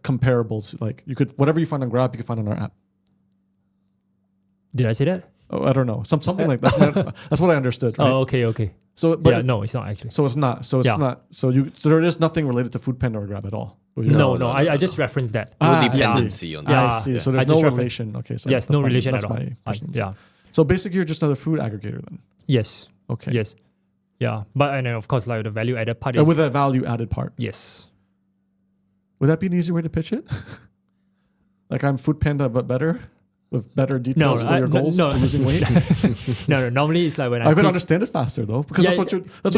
comparable to, like, you could, whatever you find on Grab, you can find on our app. Did I say that? Oh, I don't know. Something like that. That's what I understood. Right? Oh, okay. So, but no, it's not actually. So it's not. So it's not. So there is nothing related to Foodpanda or Grab at all. No. I just referenced that. No dependency on that. I see. So there's no relation. Okay. So yes, no relation at all. Yeah. So basically, you're just another food aggregator then. Yes. Okay. Yes. Yeah, and then of course, like the value added part is with a value added part. Yes. Would that be an easy way to pitch it? Like I'm Foodpanda but better, with better details for your goals for losing weight. No. Normally it's like when I could understand it faster though, because that's what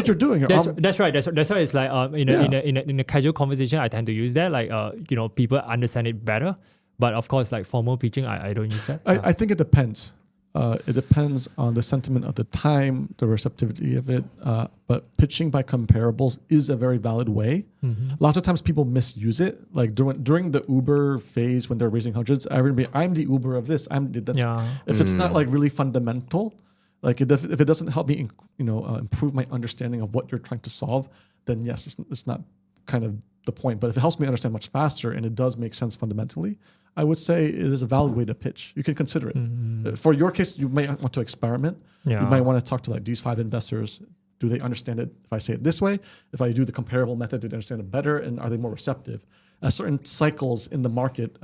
you're doing. That's right. That's why it's like in a casual conversation, I tend to use that. Like people understand it better. But of course, like formal pitching, I don't use that. I think it depends. It depends on the sentiment of the time, the receptivity of it. But pitching by comparables is a very valid way. Mm-hmm. Lots of times people misuse it. Like during the Uber phase when they're raising hundreds, I'm the Uber of this. If it's not like really fundamental, like if it doesn't help me, improve my understanding of what you're trying to solve, then yes, it's not kind of the point. But if it helps me understand much faster and it does make sense fundamentally, I would say it is a valid way to pitch. You can consider it. Mm-hmm. For your case, you may want to experiment. Yeah. You might want to talk to like these 5 investors. Do they understand it if I say it this way? If I do the comparable method, do they understand it better? And are they more receptive? At certain cycles in the market,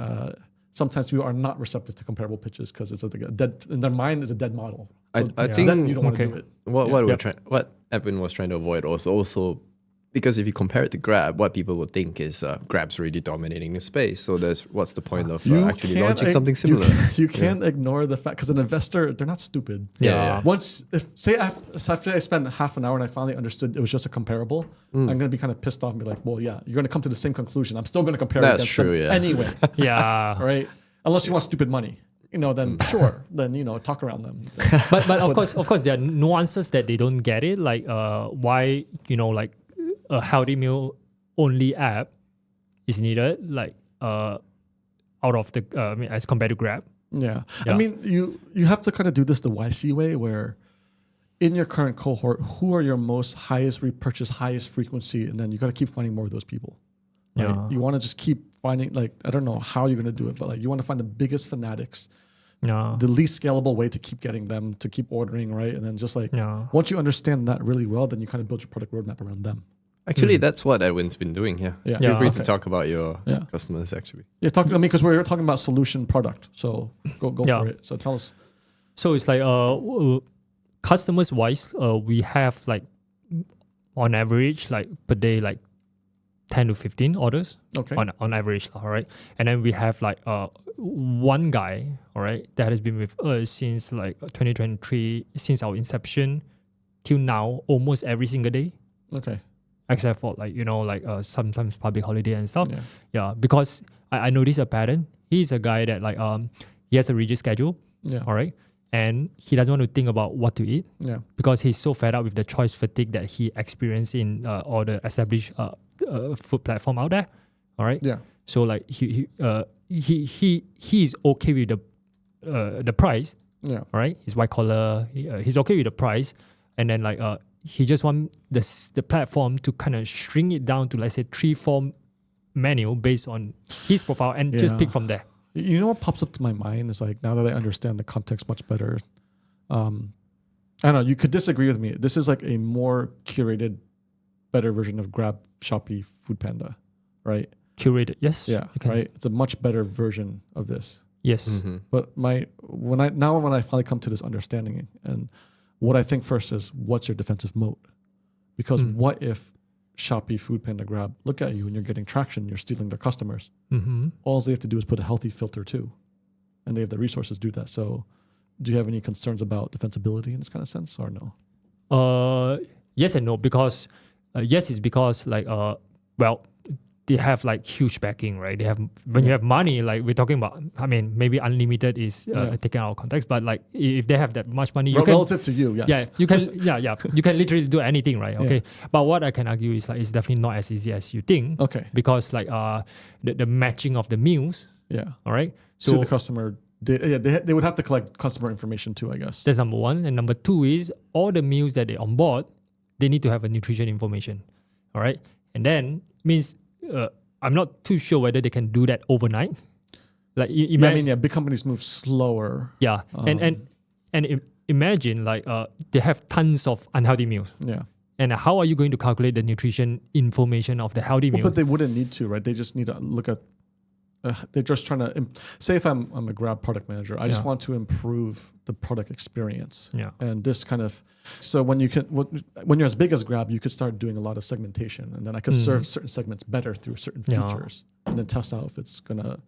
sometimes people are not receptive to comparable pitches because it's like a dead, in their mind, it's a dead model. So I think then you don't want to do it. What Edwin was trying to avoid was also, because if you compare it to Grab, what people would think is Grab's really dominating the space. So what's the point of actually launching something similar? You can't ignore the fact, because an investor, they're not stupid. Yeah. Once, say I spend half an hour and I finally understood it was just a comparable, I'm going to be kind of pissed off and be like, well, yeah, you're going to come to the same conclusion. I'm still going to compare it against them anyway. Yeah. Right? Unless you want stupid money. Then sure, then talk around them. But of course, there are nuances that they don't get it. Like why like a healthy meal only app is needed, like out of the as compared to Grab. Yeah. I mean, you have to kind of do this the YC way, where in your current cohort, who are your most highest repurchase, highest frequency, and then you got to keep finding more of those people. Right? Yeah. You want to just keep finding, like, I don't know how you're going to do it, but like you want to find the biggest fanatics. Yeah. The least scalable way to keep getting them to keep ordering, right? And then just like once you understand that really well, then you kind of build your product roadmap around them. Actually, that's what Edwin's been doing here. Yeah. Feel free to talk about your customers, actually. Yeah, because we're talking about solution product. So go for it. So tell us. So it's like customers wise, we have like on average, like per day, like 10 to 15 orders. Okay. On average, all right. And then we have like one guy, all right, that has been with us since like 2023, since our inception till now, almost every single day. Okay. Except for like, sometimes public holiday and stuff. Yeah. Because I noticed a pattern. He's a guy that like, he has a rigid schedule. Yeah. All right. and he doesn't want to think about what to eat because he's so fed up with the choice fatigue that he experienced in all the established food platform out there. All right. Yeah. So like he's okay with the price. Yeah. All right. He's white collar. He's okay with the price, and then like he just want the platform to kind of shrink it down to, let's say, 3-4 menu based on his profile and just pick from there. You know what pops up to my mind is like, now that I understand the context much better, I don't know, you could disagree with me. This is like a more curated, better version of Grab, Shopee, Foodpanda, right? Curated, yes. Yeah, right. It's a much better version of this. Yes. Mm-hmm. But when I finally come to this understanding, and what I think first is, what's your defensive moat? Because what if Shopee, Foodpanda, Grab look at you and you're getting traction, you're stealing their customers. Mm-hmm. All they have to do is put a healthy filter too, and they have the resources to do that. So, do you have any concerns about defensibility in this kind of sense, or no? Yes and no, because yes is because like they have like huge backing, right? They have when you have money, like we're talking about. I mean, maybe unlimited is taken out of context, but like if they have that much money, relative to you, yes. Yeah, you can. You can literally do anything, right? Okay, but what I can argue is like it's definitely not as easy as you think. Okay, because like the matching of the meals. Yeah. All right. So the customer. They would have to collect customer information too, I guess. That's number one, and number two is all the meals that they onboard, they need to have a nutrition information. All right, and then means. I'm not too sure whether they can do that overnight. Like big companies move slower. Yeah, and imagine like they have tons of unhealthy meals. Yeah, and how are you going to calculate the nutrition information of the healthy meals? But they wouldn't need to, right? They just need to look at. They're just trying to say if I'm a Grab product manager, I just want to improve the product experience. Yeah, and this kind of when you're as big as Grab, you could start doing a lot of segmentation, and then I could serve certain segments better through certain features, and then test out if it's gonna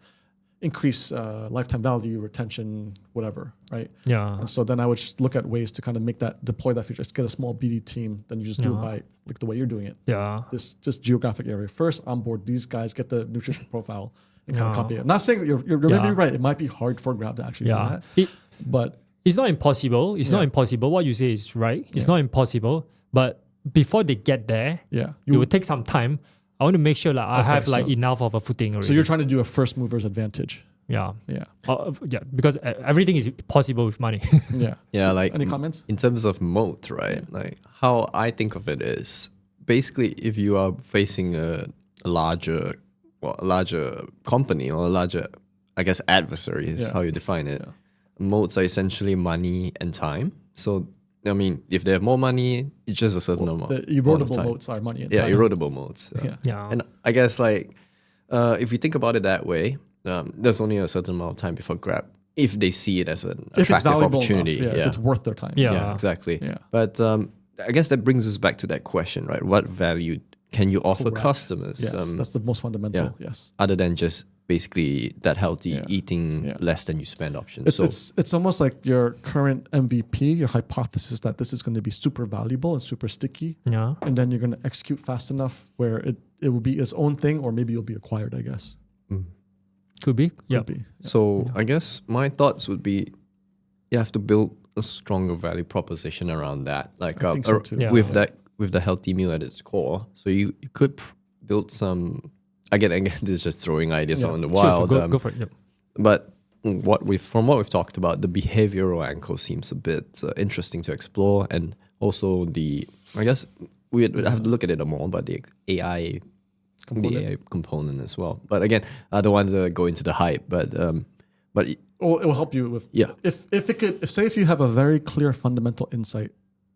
increase lifetime value, retention, whatever, right? Yeah. And so then I would just look at ways to kind of deploy that feature. Just get a small BD team, then you just do it by like the way you're doing it. Yeah. This geographic area first, onboard these guys, get the nutrition profile. And kind of copy it. I'm not saying you're maybe right. It might be hard for Grab to actually do that. But it's not impossible. It's not impossible. What you say is right. It's not impossible. But before they get there, it will take some time. I want to make sure that I have enough of a footing already. So you're trying to do a first mover's advantage. Yeah. Because everything is possible with money. So like any comments in terms of moat, right? Like how I think of it is basically if you are facing a larger company or a larger, I guess, adversary is how you define it. Moats are essentially money and time. So, I mean, if they have more money, it's just a certain amount. The erodible moats are money and time. Erodible moats. And I guess like if you think about it that way, there's only a certain amount of time before Grab, if they see it as an attractive opportunity. Enough, if it's worth their time. Yeah, exactly. Yeah. But I guess that brings us back to that question, right? What value can you offer customers? Yes, that's the most fundamental. Yes, other than just basically that healthy eating less than you spend option. It's almost like your current MVP, your hypothesis that this is going to be super valuable and super sticky. Yeah, and then you're going to execute fast enough where it will be its own thing, or maybe you'll be acquired. I guess. Could be. Could be. So I guess my thoughts would be, you have to build a stronger value proposition around that, like I think so too. With the healthy meal at its core. So you could build some. Again, this is just throwing ideas out in the wild. Sure. Go for it. Yep. But from what we've talked about, the behavioral angle seems a bit interesting to explore, and also I guess we have to look at it more, but the AI component as well. But again, I don't want to go into the hype, but it will help you with if you have a very clear fundamental insight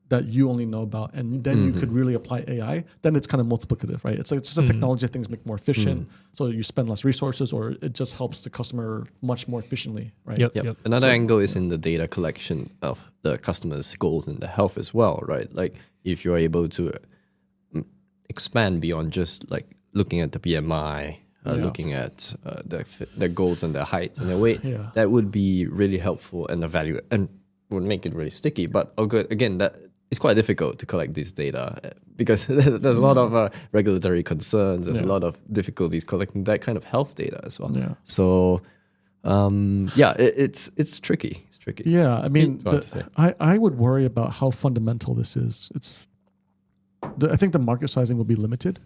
that you only know about, and then you could really apply AI, then it's kind of multiplicative, right? It's just a technology that things make more efficient, so you spend less resources, or it just helps the customer much more efficiently, right? Yep. Another angle is in the data collection of the customer's goals and the health as well, right? Like if you're able to expand beyond just like looking at the BMI, looking at their goals and their height and their weight, that would be really helpful and a value, and would make it really sticky. But again, that it's quite difficult to collect this data because there's a lot of regulatory concerns. There's a lot of difficulties collecting that kind of health data as well. Yeah. So, it's tricky. It's tricky. Yeah, I mean, I would worry about how fundamental this is. I think the market sizing will be limited.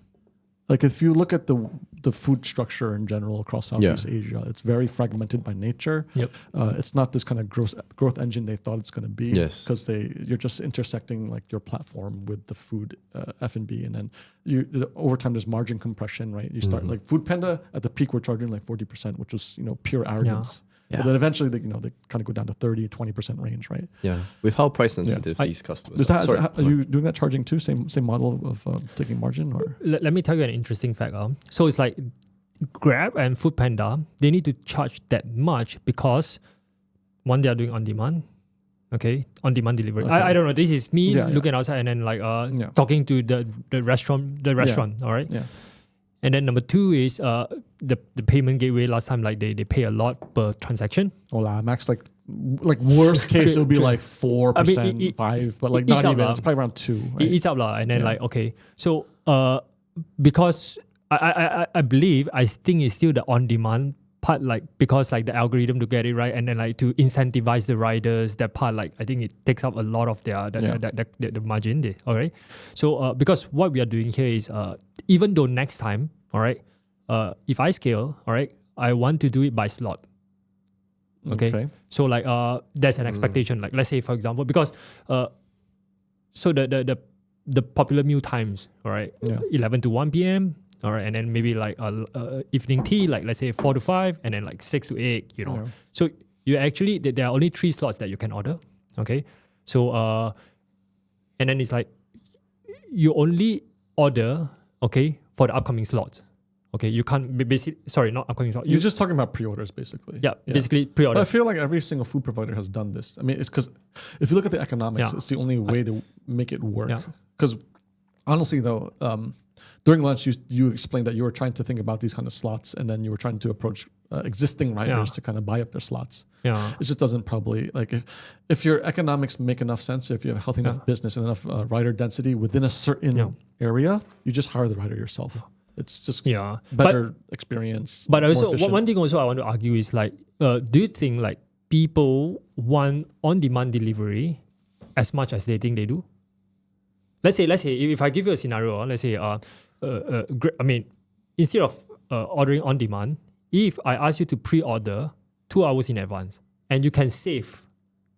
Like if you look at the food structure in general across Southeast Asia, it's very fragmented by nature. Yep. It's not this kind of growth engine they thought it's going to be. Yes. Because you're just intersecting like your platform with the food F&B, and then over time there's margin compression, right? You start like Foodpanda at the peak, we're charging like 40%, which was pure arrogance. Yeah. But then eventually they kind of go down to 30, 20% range, right? Yeah. With how price sensitive these customers are you doing that charging too? Same model of taking margin? Or let me tell you an interesting fact. So it's like Grab and Foodpanda, they need to charge that much because one, they are doing on demand. Okay, on demand delivery. Okay. I don't know. This is me looking outside and then like talking to the restaurant. All right. Yeah. And then number two is the payment gateway. Last time, like they pay a lot per transaction. Max like worst case it would be like 4%, 5%, but like not even. It's probably around 2%. Right? It's up and then like okay, so because I believe I think it's still the on demand part, like because like the algorithm to get it right, and then like to incentivize the riders, that part like I think it takes up a lot of the margin there. All right, so because what we are doing here is even though next time, all right, if I scale, all right, I want to do it by slot. Okay. So like there's an expectation, like let's say for example, because so the popular meal times, all right, 11 to 1 p.m. All right, and then maybe like evening tea, like let's say 4 to 5, and then like 6 to 8, you know. Yeah. So you actually, there are only 3 slots that you can order. Okay. So, and then it's like, you only order, okay, for the upcoming slots. Okay. You can't basically, sorry, not upcoming slots. You're just talking about pre-orders basically. Yeah. Basically pre-orders. But I feel like every single food provider has done this. I mean, it's because if you look at the economics, it's the only way to make it work. Because honestly though, during lunch, you explained that you were trying to think about these kind of slots, and then you were trying to approach existing riders to kind of buy up their slots. Yeah, it just doesn't probably like if your economics make enough sense, if you have a healthy enough business and enough rider density within a certain area, you just hire the rider yourself. It's just better experience. But also one thing also I want to argue is like, do you think like people want on-demand delivery as much as they think they do? Let's say if I give you a scenario, let's say I mean, instead of ordering on demand, if I ask you to pre-order 2 hours in advance, and you can save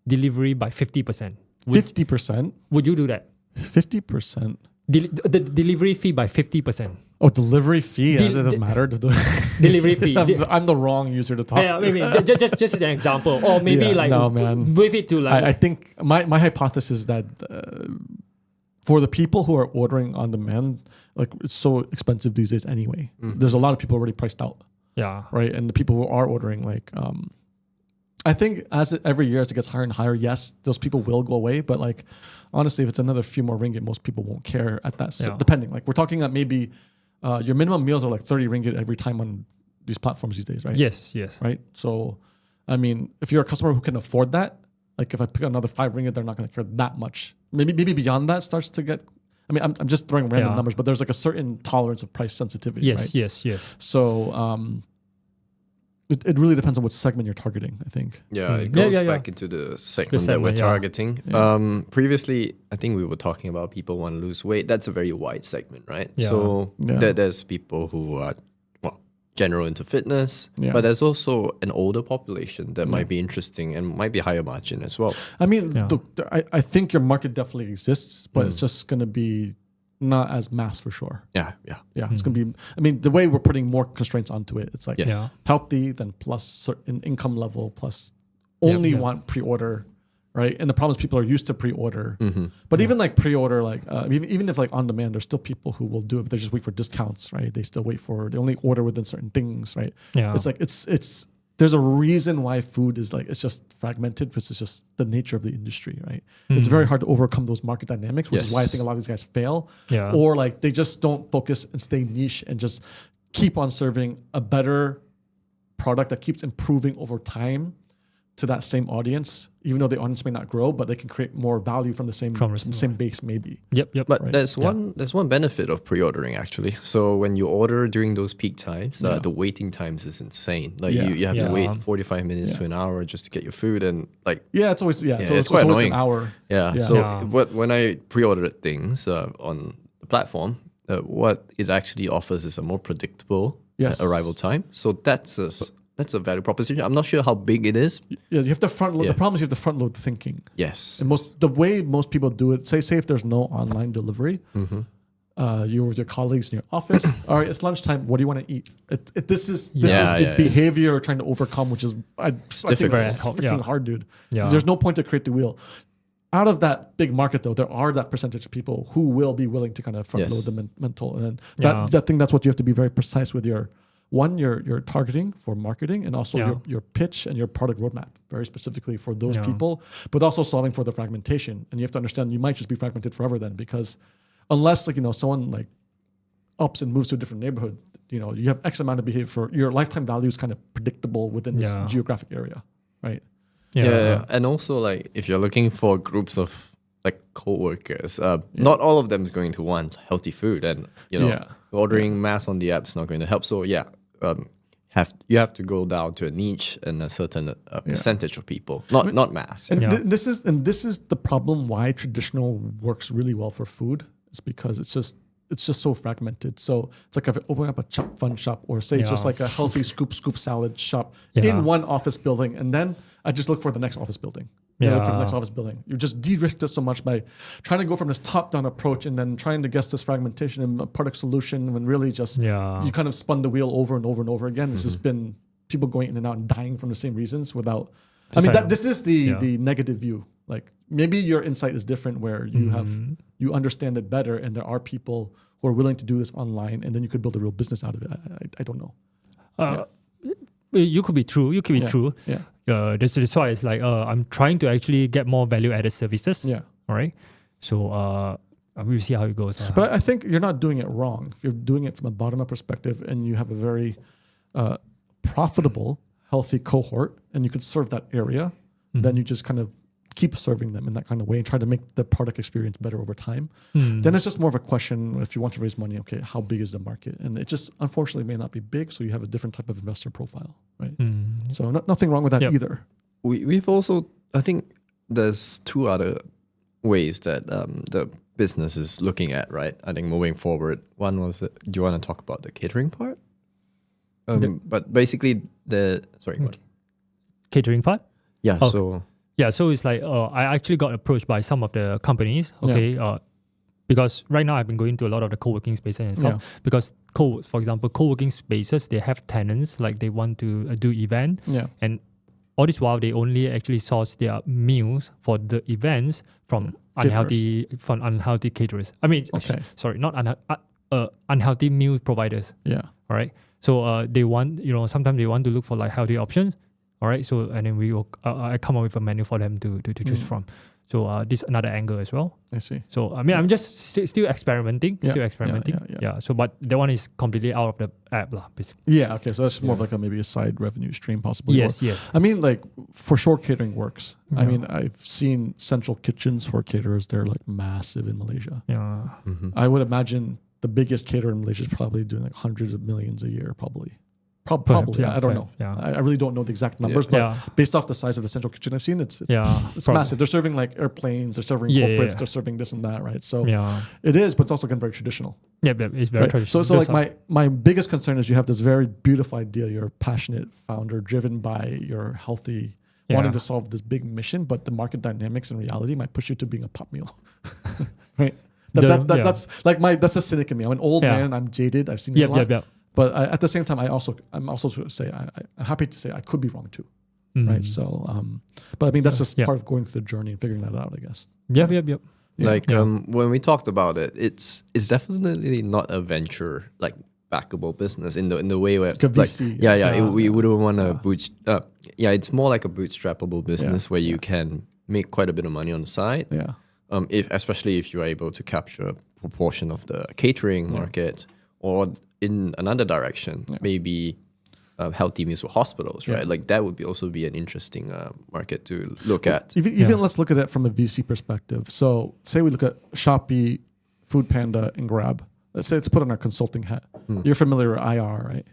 delivery by 50%. 50%? Would you do that? 50%? The delivery fee by 50%. Oh, delivery fee? It doesn't matter. Delivery fee. I'm the wrong user to talk to. Maybe just as an example. Or maybe with it to like... I think my hypothesis is that for the people who are ordering on demand, like it's so expensive these days anyway. There's a lot of people already priced out. Yeah. Right. And the people who are ordering, like, I think every year as it gets higher and higher, yes, those people will go away. But like, honestly, if it's another few more ringgit, most people won't care at that. So depending, like we're talking at maybe your minimum meals are like 30 ringgit every time on these platforms these days, right? Yes. Right. So, I mean, if you're a customer who can afford that, like if I pick another 5 ringgit, they're not going to care that much. Maybe beyond that starts to get. I mean, I'm just throwing random numbers, but there's like a certain tolerance of price sensitivity. Yes. So it really depends on what segment you're targeting, I think. Yeah, it goes back into the segment that we're targeting. Yeah. Previously, I think we were talking about people want to lose weight. That's a very wide segment, right? Yeah. So there's people who are general into fitness, but there's also an older population that might be interesting and might be higher margin as well. I mean, look, I think your market definitely exists, but it's just going to be not as mass for sure. Yeah. It's going to be, I mean, the way we're putting more constraints onto it, it's like healthy, then plus certain income level, plus only want pre-order, right? And the problem is people are used to pre-order. But even like pre-order, like even if like on demand, there's still people who will do it, but they just wait for discounts, right? They still they only order within certain things, right? Yeah. It's like, it's there's a reason why food is like, it's just fragmented, because it's just the nature of the industry, right? It's very hard to overcome those market dynamics, which is why I think a lot of these guys fail. Yeah. Or like they just don't focus and stay niche and just keep on serving a better product that keeps improving over time, to that same audience, even though the audience may not grow, but they can create more value from the same base, maybe. Yep. But there's one benefit of pre-ordering actually. So when you order during those peak times, the waiting times is insane. Like you have to wait 45 minutes to an hour just to get your food, and like it's always it's quite always annoying. an hour. When I pre-ordered things on the platform, what it actually offers is a more predictable arrival time. So that's a value proposition. I'm not sure how big it is. Yeah, you have to front load. The problem is you have to front load thinking. Yes. And the way most people do it, say if there's no online delivery, you're with your colleagues in your office. All right, it's lunchtime. What do you want to eat? This is the behavior we're trying to overcome, which is I think it's freaking hard, dude. Yeah. There's no point to create the wheel. Out of that big market, though, there are that percentage of people who will be willing to kind of front load the mental, and that thing. That's what you have to be very precise with your targeting for marketing, and also your pitch and your product roadmap very specifically for those people, but also solving for the fragmentation. And you have to understand you might just be fragmented forever then, because unless someone like ups and moves to a different neighborhood, you have X amount of behavior for your lifetime value is kind of predictable within this geographic area, right? Yeah. And also like if you're looking for groups of like co-workers, not all of them is going to want healthy food, and ordering mass on the app is not going to help. So you have to go down to a niche and a certain percentage of people, not mass. And this is the problem why traditional works really well for food, is because it's just so fragmented. So it's like if I open up a chop fun shop, or say just like a healthy scoop salad shop in one office building, and then I just look for the next office building. Look for the next office building. You just de-risk this so much by trying to go from this top-down approach and then trying to guess this fragmentation and a product solution, when really just you kind of spun the wheel over and over and over again. It's just been people going in and out and dying from the same reasons without. This is the negative view. Like maybe your insight is different, where you understand it better, and there are people who are willing to do this online, and then you could build a real business out of it. I don't know. You could be true. You could be true. Yeah. That's why it's like I'm trying to actually get more value-added services. Yeah. All right. So we'll see how it goes. But I think you're not doing it wrong. If you're doing it from a bottom-up perspective, and you have a very profitable, healthy cohort, and you could serve that area, then you just kind of keep serving them in that kind of way and try to make the product experience better over time. Then it's just more of a question, if you want to raise money, okay, how big is the market? And it just unfortunately may not be big, so you have a different type of investor profile, right? So nothing wrong with that either. We've also, I think there's two other ways that the business is looking at, right? I think moving forward. One was, do you want to talk about the catering part? But basically catering part? Yeah, so it's like I actually got approached by some of the companies, because right now I've been going to a lot of the co-working spaces and stuff. Because for example, co-working spaces, they have tenants, like they want to do event, and all this while they only actually source their meals for the events from unhealthy caterers. I mean, sorry, not unhealthy meal providers. Yeah. All right. So they want, sometimes they want to look for like healthy options. All right, so and then we will, I come up with a menu for them to choose from. So this is another angle as well. I see. So I'm just still experimenting, Yeah. So but that one is completely out of the app, basically. Yeah. Okay. So that's more of like maybe a side revenue stream, possibly. Yes. Yeah. I mean, like for sure, catering works. Yeah. I mean, I've seen central kitchens for caterers. They're like massive in Malaysia. Yeah. I would imagine the biggest caterer in Malaysia is probably doing like hundreds of millions a year, probably. Probably, I don't know. Yeah. I really don't know the exact numbers, but based off the size of the central kitchen I've seen, it's massive. They're serving like airplanes, they're serving corporates, they're serving this and that, right? So it is, but it's also again very traditional. Yeah, it's very traditional. So like my biggest concern is you have this very beautiful idea. You're a passionate founder, driven by your healthy, wanting to solve this big mission, but the market dynamics and reality might push you to being a pop meal, right? That's like that's a cynic in me. I'm an old man. I'm jaded. I've seen it a lot. But at the same time, I'm also to say I'm happy to say I could be wrong too, right? So, but I mean that's just part of going through the journey and figuring that out, I guess. Yep. Like when we talked about it, it's definitely not a venture like backable business in the way where we wouldn't want to it's more like a bootstrappable business where you can make quite a bit of money on the side. Yeah. Especially if you are able to capture a proportion of the catering market, or in another direction, maybe healthy meals for hospitals, right? Like that would also be an interesting market to look at. Even let's look at it from a VC perspective. So say we look at Shopee, Foodpanda, and Grab. Let's put on our consulting hat. You're familiar with IIR, right?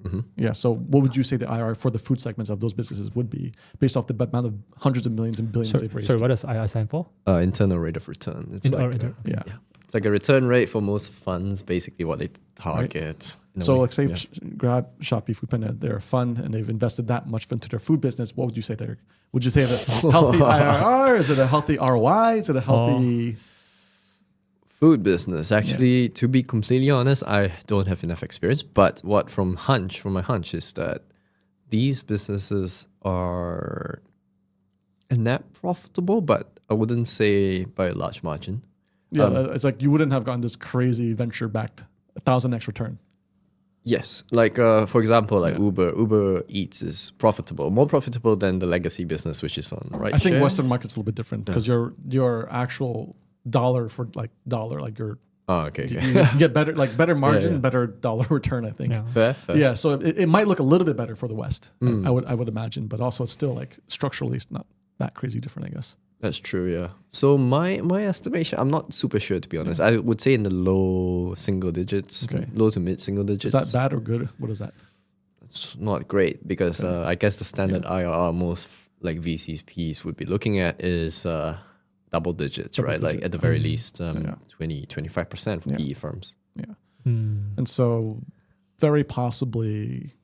Mm-hmm. Yeah. So what would you say the IIR for the food segments of those businesses would be based off the amount of hundreds of millions and billions they've raised? Sorry, what does IIR stand for? Internal rate of return. It's it's like a return rate for most funds, basically what they target. Right. So like say Grab, Shopee, Foodpanda, they're a fund and they've invested that much into their food business. What would you say there? Would you say that healthy IRR? Is it a healthy ROI? Is it a healthy... Food business? Actually, to be completely honest, I don't have enough experience. But from my hunch is that these businesses are net profitable, but I wouldn't say by a large margin. Yeah, it's like you wouldn't have gotten this crazy venture-backed 1,000x return. Yes, like for example, like Uber Eats is profitable, more profitable than the legacy business, which is on right. I think Western market's a little bit different because your actual dollar for like your you get better margin, better dollar return. I think fair. Yeah, so it might look a little bit better for the West. I would imagine, but also it's still like structurally it's not that crazy different, I guess. That's true, yeah. So my estimation, I'm not super sure to be honest. I would say in the low single digits, low to mid single digits. Is that bad or good? What is that? It's not great because I guess the standard IRR most like VC's piece would be looking at is double digits, right? Like at the very least 20-25% for PE firms. Yeah. And so very possibly,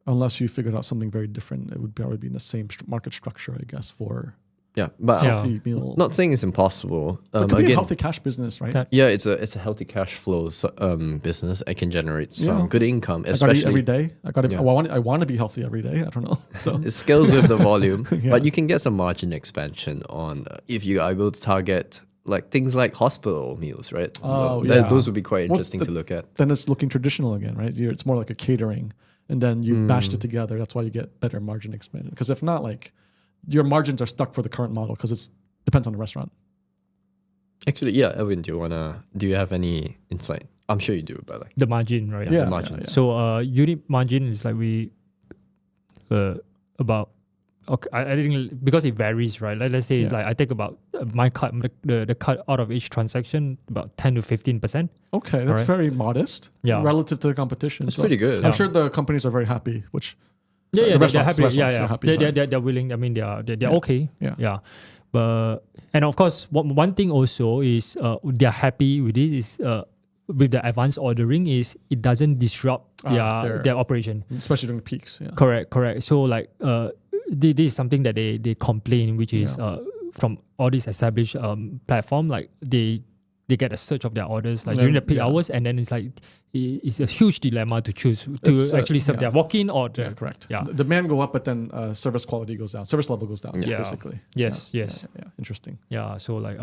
unless you figured out something very different, it would probably be in the same market structure, I guess, for... Yeah, but healthy meal. Not saying it's impossible. It could be a healthy cash business, right? Yeah, it's a healthy cash flow business. I can generate some good income, especially every day. I want to be healthy every day. I don't know. So it scales with the volume, but you can get some margin expansion on if you are able to target like things like hospital meals, right? Those would be quite interesting to look at. Then it's looking traditional again, right? It's more like a catering, and then you bashed it together. That's why you get better margin expansion. Because if not, like, your margins are stuck for the current model because it depends on the restaurant. Actually, yeah, Edwin, do you have any insight? I'm sure you do, but like the margin, right? Yeah, the margin. Yeah. So unit margin is like we about I think because it varies, right? Like, let's say it's like I take about my cut, the cut out of each transaction about 10 to 15%. Okay, that's very modest. Yeah, relative to the competition. That's pretty good. I'm sure the companies are very happy, which. They're happy. They're willing. I mean, they're okay. Yeah. But and of course, one thing also is they're happy with it is with the advanced ordering is it doesn't disrupt their operation, especially during peaks. Yeah. Correct. So like this is something that they complain, which is from all these established platform, like they get a surge of their orders like during the peak hours, and then it's like it's a huge dilemma to choose to actually serve their walk-in or correct. Yeah, the demand go up, but then service quality goes down, service level goes down. Basically. Yes. Yeah, interesting. Yeah, so like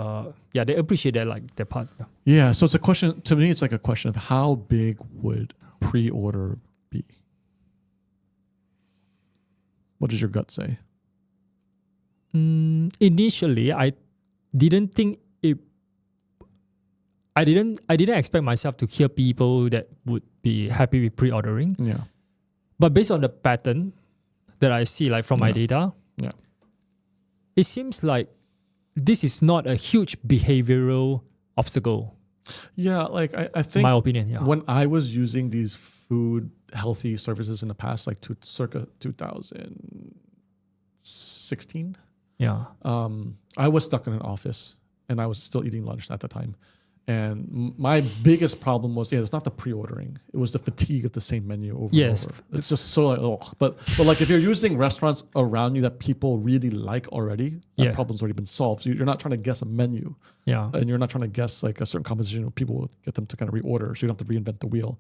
they appreciate that, like their part. Yeah, so it's a question to me. It's like a question of how big would pre-order be? What does your gut say? Initially, I didn't think it. I didn't expect myself to hear people that would be happy with pre-ordering. Yeah. But based on the pattern that I see, like from my data, it seems like this is not a huge behavioral obstacle. Yeah, like I think my opinion. Yeah. When I was using these food healthy services in the past, like circa 2016. Yeah. I was stuck in an office and I was still eating lunch at the time. And my biggest problem was, it's not the pre-ordering. It was the fatigue of the same menu over and over. It's just so like, but like if you're using restaurants around you that people really like already, that problem's already been solved. So you're not trying to guess a menu. Yeah. And you're not trying to guess like a certain composition of people, get them to kind of reorder. So you don't have to reinvent the wheel.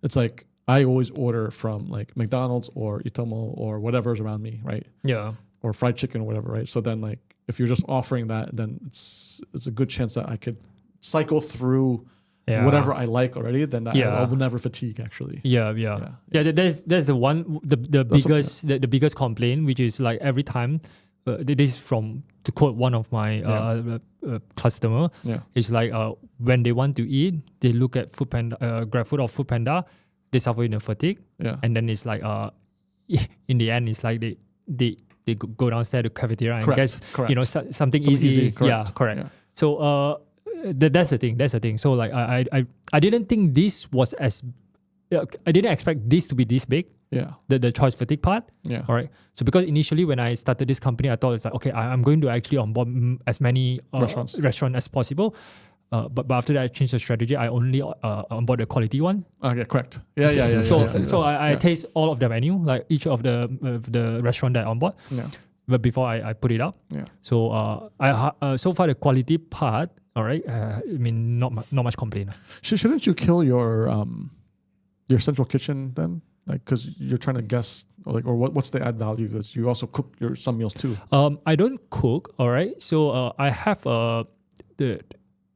It's like, I always order from like McDonald's or Itomo or whatever's around me, right? Yeah. Or fried chicken or whatever, right? So then like, if you're just offering that, then it's a good chance that I could cycle through whatever I like already, then I will never fatigue actually. There's the biggest complaint, which is like every time this is from, to quote one of my customer, it's like when they want to eat, they look at Foodpanda, GrabFood or Foodpanda, they suffer in a fatigue. Yeah. And then it's like in the end, it's like they go downstairs to cafeteria and get something easy. Yeah, correct. Yeah. So that's the thing. That's the thing. So like I didn't think this was as I didn't expect this to be this big. Yeah. The choice fatigue part. Yeah. All right. So because initially when I started this company, I thought it's like, okay, I'm going to actually onboard as many restaurants as possible. But after that, I changed the strategy. I only onboard the quality one. Okay, correct. Yeah. So I taste all of the menu, like each of the restaurant that I onboard. Yeah. But before I put it up. Yeah. So so far the quality part, all right. I mean, not much complaint. Shouldn't you kill your central kitchen then? Like, because you're trying to guess, or what's the add value? Because you also cook some meals too. I don't cook. All right. So I have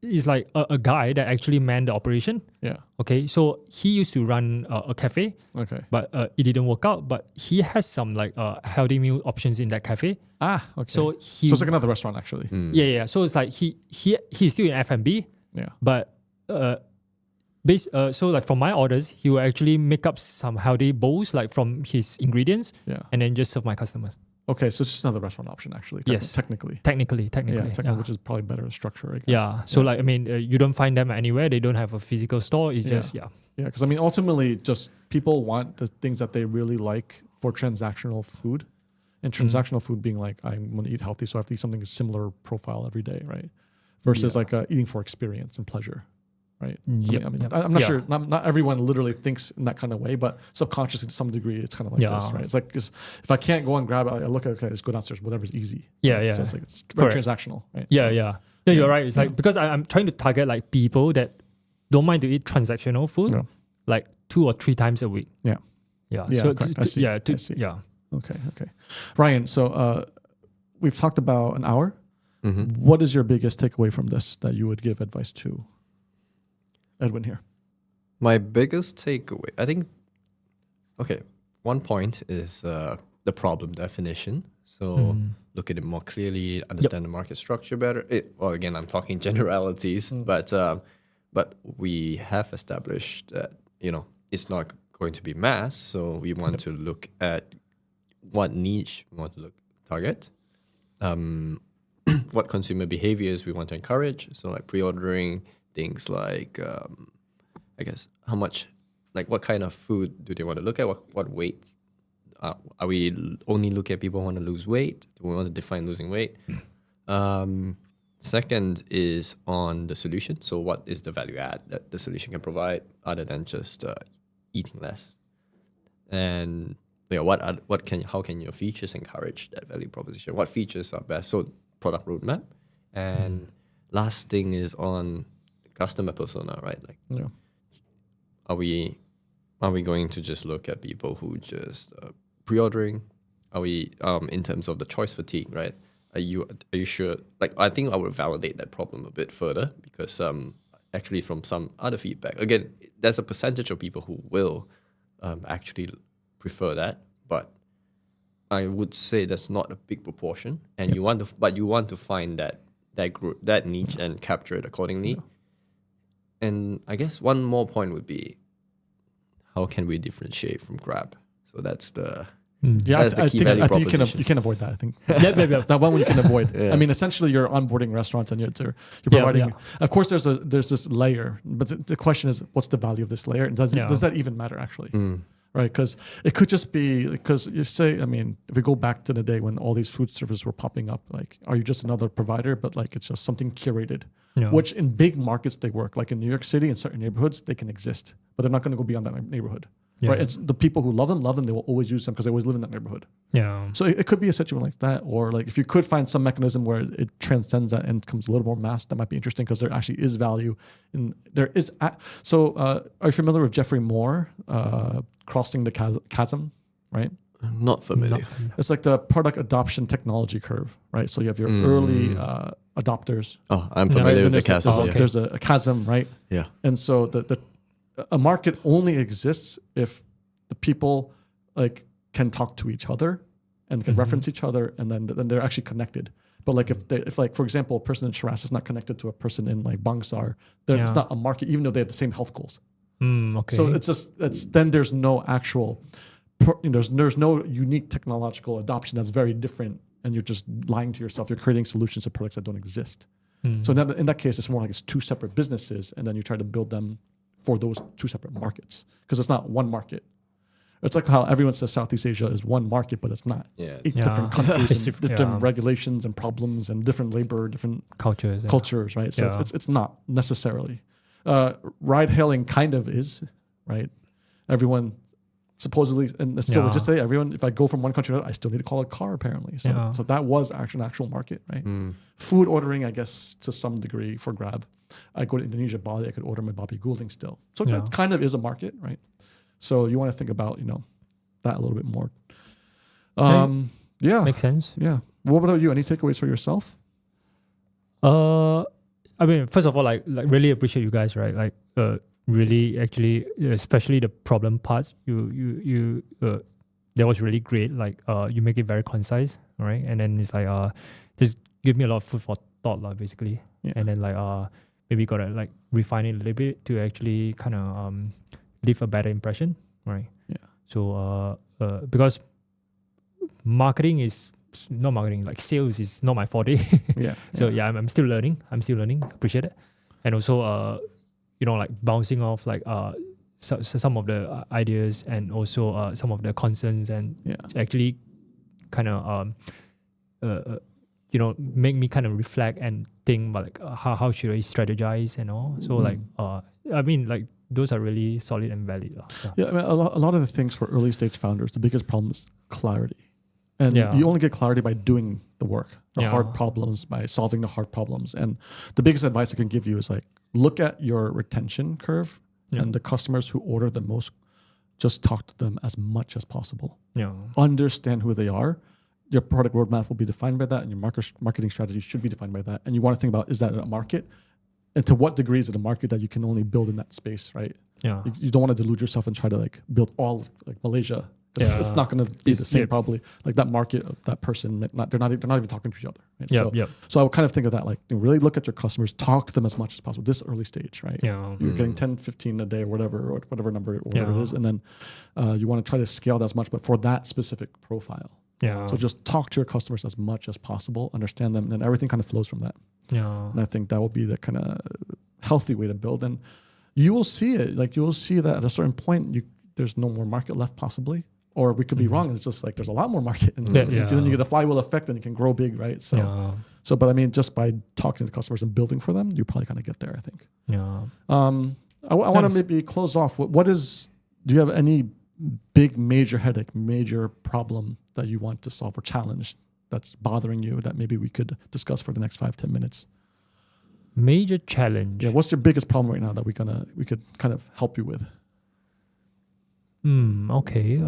it's like a guy that actually manned the operation. Yeah. Okay. So he used to run a cafe. Okay. But it didn't work out. But he has some like healthy meal options in that cafe. Ah. Okay. So it's like another restaurant actually. Yeah. So it's like he's still in F&B. Yeah. But so like from my orders, he will actually make up some healthy bowls like from his ingredients. Yeah. And then just serve my customers. Okay, so it's just another restaurant option, actually. Yes, technically, yeah. Which is probably better structure, I guess. Yeah. So like, I mean, you don't find them anywhere. They don't have a physical store. It's just Yeah, because I mean, ultimately, just people want the things that they really like for transactional food, and transactional food being like, I'm going to eat healthy, so I have to eat something similar profile every day, right? Versus like eating for experience and pleasure. Right. Yep. I'm not sure. Not everyone literally thinks in that kind of way, but subconsciously to some degree, it's kind of like this, right? It's like if I can't go and grab it, I look at let's go downstairs. Whatever's easy. Yeah, right? yeah. So it's very transactional, right? Yeah, so, yeah. You're right. It's like because I'm trying to target like people that don't mind to eat transactional food, like 2 or 3 times a week. Yeah. So I see. Yeah. Okay. Ryan, so we've talked about an hour. Mm-hmm. What is your biggest takeaway from this that you would give advice to Edwin here? My biggest takeaway, I think, one point is the problem definition. So look at it more clearly, understand the market structure better. Again, I'm talking generalities, but we have established that, it's not going to be mass. So we want to look at what niche we want to target, what consumer behaviors we want to encourage. So like pre-ordering, things like, I guess, how much, like what kind of food do they want to look at? What weight? Are we only looking at people who want to lose weight? Do we want to define losing weight? Second is on the solution. So what is the value add that the solution can provide other than just eating less? And how can your features encourage that value proposition? What features are best? So product roadmap. And last thing is on customer persona, right? Like, are we going to just look at people who just pre-ordering? Are we in terms of the choice fatigue, right? Are you sure? Like, I think I would validate that problem a bit further because actually from some other feedback, again, there's a percentage of people who will actually prefer that, but I would say that's not a big proportion, and you want to find that group, that niche, and capture it accordingly. And I guess one more point would be, how can we differentiate from Grab? So that's the key value proposition. I think you can avoid that. I think that one you can avoid. I mean, essentially, you're onboarding restaurants and you're providing. Of course, there's this layer, but the question is, what's the value of this layer? And does that even matter actually? Right, because it could just be because you say, I mean, if we go back to the day when all these food services were popping up, like, are you just another provider? But like, it's just something curated, which in big markets they work. Like in New York City, in certain neighborhoods, they can exist, but they're not going to go beyond that neighborhood. Right, it's the people who love them. They will always use them because they always live in that neighborhood. So it could be a situation like that, or like if you could find some mechanism where it transcends that and becomes a little more mass, that might be interesting because there actually is value in there is. So are you familiar with Jeffrey Moore, crossing the chasm? Right. Not familiar. It's like the product adoption technology curve, right? So you have your early adopters. Oh, I'm familiar with the chasm. There's a chasm, right? Yeah. And so a market only exists if the people like can talk to each other and can reference each other, and then they're actually connected. But like if like for example, a person in Shiraz is not connected to a person in like Bangsar, it's not a market, even though they have the same health goals. Okay. So then there's no actual, there's no unique technological adoption that's very different, and you're just lying to yourself. You're creating solutions to products that don't exist. So in that case, it's more like it's two separate businesses, and then you try to build them for those two separate markets, because it's not one market. It's like how everyone says Southeast Asia is one market, but it's not. Yeah. It's different countries, and different regulations and problems, and different labor, different cultures, right? So it's not necessarily. Ride hailing kind of is, right? Everyone supposedly, and it's still just say everyone, if I go from one country to another, I still need to call a car apparently. So that was an actual market, right? Food ordering, I guess, to some degree for Grab. I go to Indonesia, Bali, I could order my Babi Guling still. So that kind of is a market, right? So you want to think about, that a little bit more. Yeah. Makes sense. Yeah. What about you? Any takeaways for yourself? I mean, first of all, like really appreciate you guys, right? Like, really, actually, especially the problem parts. That was really great. Like, you make it very concise, right? And then it's like, just give me a lot of food for thought, like, basically. Yeah. And then like, maybe gotta like refine it a little bit to actually kind of leave a better impression, right? Yeah. So, because marketing is not marketing, like sales is not my forte. So I'm still learning. Appreciate it. And also, like bouncing off like so some of the ideas, and also some of the concerns, and actually kind of make me kind of reflect and think about like how should I strategize and all. So like I mean, like those are really solid and valid. I mean, a lot of the things for early stage founders, the biggest problem is clarity. And you only get clarity by doing the work, the hard problems, by solving the hard problems. And the biggest advice I can give you is like, look at your retention curve and the customers who order the most, just talk to them as much as possible. Understand who they are. Your product roadmap will be defined by that, and your marketing strategy should be defined by that. And you want to think about, is that a market? And to what degree is it a market that you can only build in that space, right? You don't want to delude yourself and try to like build all of like Malaysia. It's not going to be the same probably. Like that market of that person, they're not even talking to each other. Right? So I would kind of think of that, like really look at your customers, talk to them as much as possible. This early stage, right? You're getting 10, 15 a day or whatever number it is. And then you want to try to scale that as much, but for that specific profile. So just talk to your customers as much as possible, understand them, and then everything kind of flows from that. And I think that will be the kind of healthy way to build. And you will see it. Like you will see that at a certain point, there's no more market left possibly. Or we could be wrong, and it's just like there's a lot more market, and then you get a flywheel effect, and you can grow big, right? So, but I mean, just by talking to customers and building for them, you probably kind of get there, I think. I want to maybe close off. Do you have any big, major headache, major problem that you want to solve or challenge that's bothering you that maybe we could discuss for the next 5-10 minutes? Major challenge. Yeah, what's your biggest problem right now that we could kind of help you with? Okay.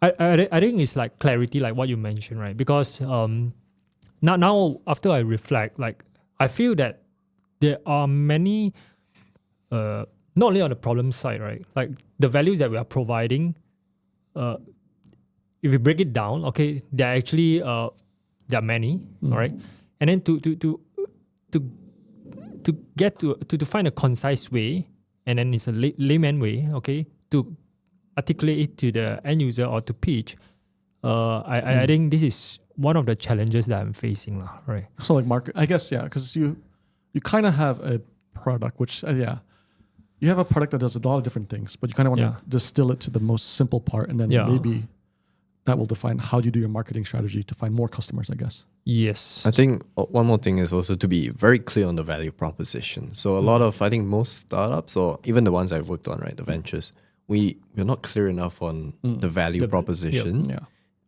I think it's like clarity, like what you mentioned, right? Because now after I reflect, like I feel that there are many, not only on the problem side, right? Like the values that we are providing, if we break it down, okay, there are actually there are many, all right, and then to get to find a concise way, and then it's a layman way, okay, to articulate it to the end user or to pitch. I think this is one of the challenges that I'm facing, right? So like market, I guess, because you kind of have a product, which you have a product that does a lot of different things, but you kind of want to distill it to the most simple part, and then maybe that will define how you do your marketing strategy to find more customers, I guess. Yes. I think one more thing is also to be very clear on the value proposition. So a lot of, I think most startups, or even the ones I've worked on, right, the ventures, we're not clear enough on the value proposition,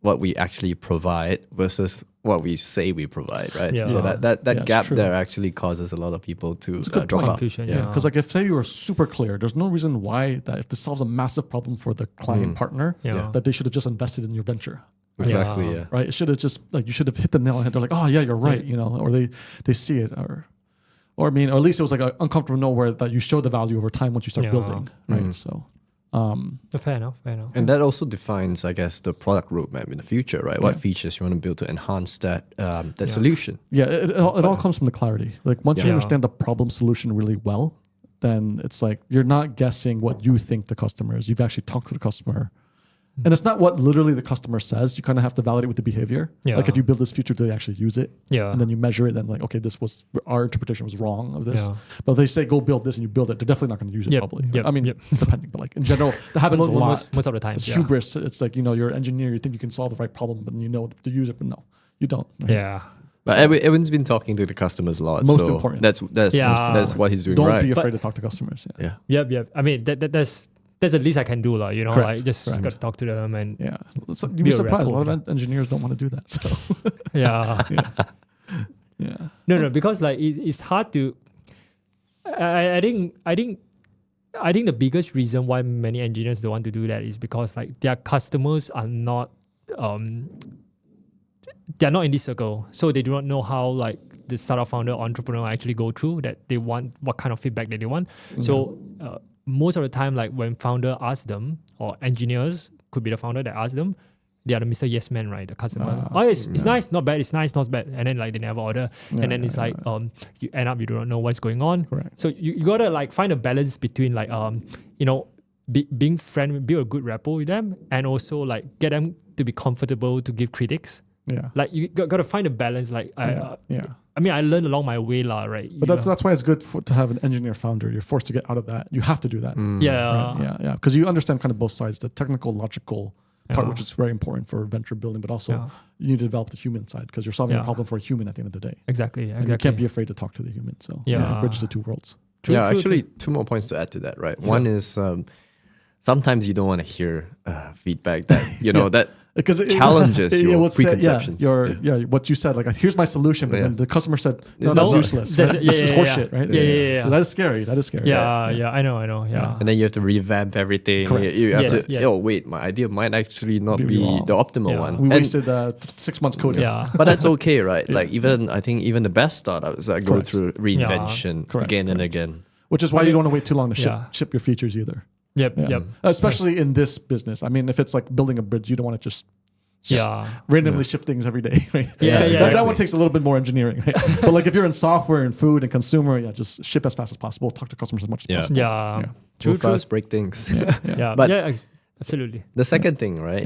what we actually provide versus what we say we provide, right? So that gap there actually causes a lot of people to drop out. Because like if say you were super clear, there's no reason why that if this solves a massive problem for the client partner, that they should have just invested in your venture. Exactly, Right? It should have just like, you should have hit the nail on the head. They're like, oh yeah, you're right, or they see it, or I mean, or at least it was like an uncomfortable nowhere that you show the value over time once you start building, right? So Fair enough. And that also defines, I guess, the product roadmap in the future, right? What features you want to build to enhance that solution. Yeah, it all comes from the clarity. Like once you understand the problem solution really well, then it's like you're not guessing what you think the customer is. You've actually talked to the customer. And it's not what literally the customer says. You kind of have to validate with the behavior. Yeah. Like if you build this feature, do they actually use it? Yeah. And then you measure it and like, okay, our interpretation was wrong of this. Yeah. But if they say go build this and you build it, they're definitely not going to use it probably. Yep. I mean, depending, but like in general, that happens a lot. Most of the time. It's hubris. It's like, you're an engineer, you think you can solve the right problem, but you know to use it, but no, you don't. Right? Yeah. But Edwin's been talking to the customers a lot. Most important. That's what he's doing. Don't be afraid to talk to customers. Yep. I mean, that's the least I can Correct. Like just got to talk to them and you'd be surprised. A lot of engineers don't want to do that. So yeah. No, because like it's hard to. I think the biggest reason why many engineers don't want to do that is because like their customers are not they're not in this circle, so they do not know how like the startup founder entrepreneur actually go through that. They want what kind of feedback that they want. Mm-hmm. So. Most of the time, like when founder asks them, or engineers, could be the founder that asks them, they are the Mr. Yes Man, right? The customer. It's nice, not bad. It's nice, not bad. And then like they never order. And then it's like you end up, you don't know what's going on. Correct. So you gotta like find a balance between like being friendly, build a good rapport with them, and also like get them to be comfortable to give critics. Yeah. Like you gotta find a balance. Like I mean, I learned along my way, right? But that's why it's good to have an engineer founder. You're forced to get out of that. You have to do that. Yeah. Yeah. Because you understand kind of both sides, the technical, logical part, which is very important for venture building, but also you need to develop the human side because you're solving a problem for a human at the end of the day. Exactly. And you can't be afraid to talk to the human. So bridges the two worlds. True. Two more points to add to that, right? One is sometimes you don't want to hear feedback that, that because it challenges your preconceptions. What you said, like, here's my solution, but then the customer said, no, that's useless. That's just horseshit, right? Yeah. That is scary. Yeah, I know. And then you have to revamp everything. Correct. You have to, wait, my idea might actually not be the optimal one. We wasted 6 months coding. Yeah. But that's okay, right? Like, I think even the best startups that go through reinvention again and again. Which is why you don't want to wait too long to ship your features either. Yep. Especially in this business. I mean, if it's like building a bridge, you don't want to just randomly ship things every day, right? That one takes a little bit more engineering, right? But like if you're in software and food and consumer, just ship as fast as possible. Talk to customers as much as possible. Yeah. True. Fast, break things. But absolutely. The second thing, right,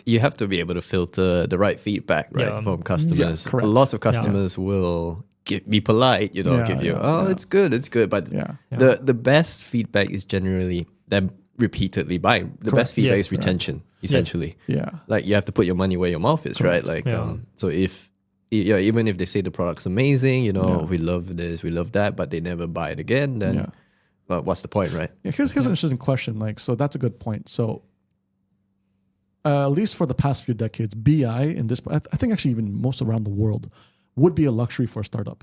you have to be able to filter the right feedback, right, from customers. Lots of customers will be polite, give you, it's good. But the best feedback is generally them repeatedly buying. The best feedback is retention, essentially. Yeah. Like you have to put your money where your mouth is, right? Like, so if, even if they say the product's amazing, we love this, we love that, but they never buy it again, then what's the point, right? Yeah, here's an interesting question. Like, so that's a good point. So at least for the past few decades, BI in this, I think actually even most around the world, would be a luxury for a startup.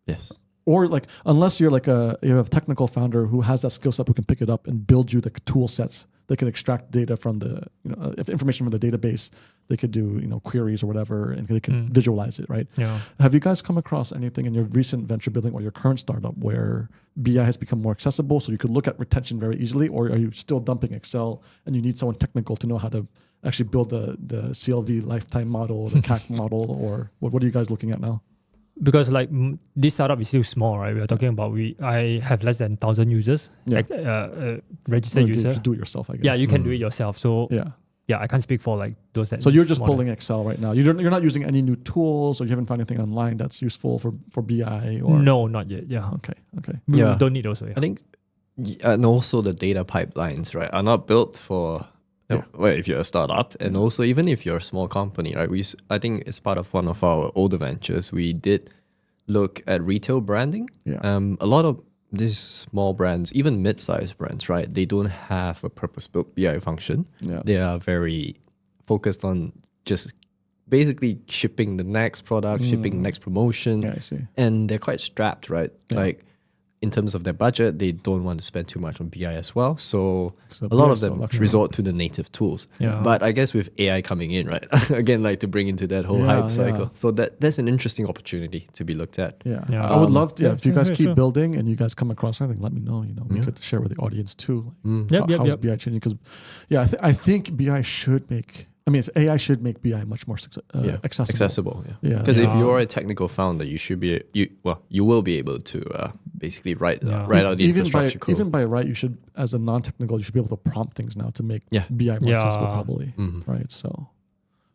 Yes. Or like, unless you're like you have a technical founder who has that skill set who can pick it up and build you the tool sets. They can extract data from if information from the database. They could do, queries or whatever, and they can visualize it, right? Yeah. Have you guys come across anything in your recent venture building or your current startup where BI has become more accessible so you could look at retention very easily, or are you still dumping Excel and you need someone technical to know how to actually build the CLV lifetime model, the CAC model, or what are you guys looking at now? Because like this startup is still small, right? We're talking about I have less than 1,000 users, registered users. Do it yourself, I guess. Yeah, you can do it yourself. So I can't speak for like those. So you're just pulling Excel right now. You're not using any new tools, or you haven't found anything online that's useful for BI, or no, not yet. Yeah. Okay. We don't need also. Yeah. I think, and also the data pipelines, right, are not built for. Well, if you're a startup, and also even if you're a small company, right? I think it's part of one of our older ventures. We did look at retail branding. Yeah. A lot of these small brands, even mid-sized brands, right? They don't have a purpose-built BI function. Yeah. They are very focused on just basically shipping the next product, shipping the next promotion. Yeah, I see. And they're quite strapped, right? Yeah. Like in terms of their budget, they don't want to spend too much on BI as well. So So a lot BI of them resort to the native tools. Yeah. But I guess with AI coming in, right? Again, like to bring into that whole Yeah, hype cycle. yeah. So that's an interesting opportunity to be looked at. Yeah. Yeah. I would love to. Yeah, If you guys sure, keep sure. building and you guys come across anything, let me know. We could share with the audience too. How's BI changing? Because, I think BI should make. AI should make BI much more accessible. Yeah. Because if you're a technical founder, you will be able to basically write out the infrastructure code. Even by right, you should, as a non-technical, you should be able to prompt things now to make BI more accessible, probably. Right. So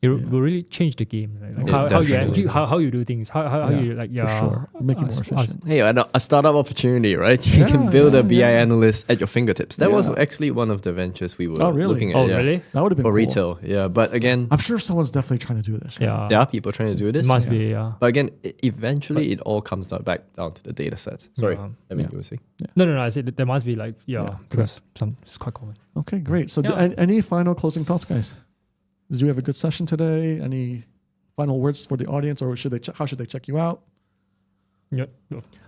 it will really change the game. Like how you do things. How you for sure. Make it more efficient. Hey, a startup opportunity, right? You can build a BI analyst at your fingertips. That was actually one of the ventures we were looking at. Oh, really? That would have been for cool. retail. Yeah, but again, I'm sure someone's definitely trying to do this. Right? Yeah. there are people trying to do this. It must be, yeah. But again, eventually it all comes back down to the data sets. Sorry, I mean, you were saying. No. I said that there must be because it's quite common. Okay, great. So, any final closing thoughts, guys? Did you have a good session today? Any final words for the audience, or how should they check you out? Yep.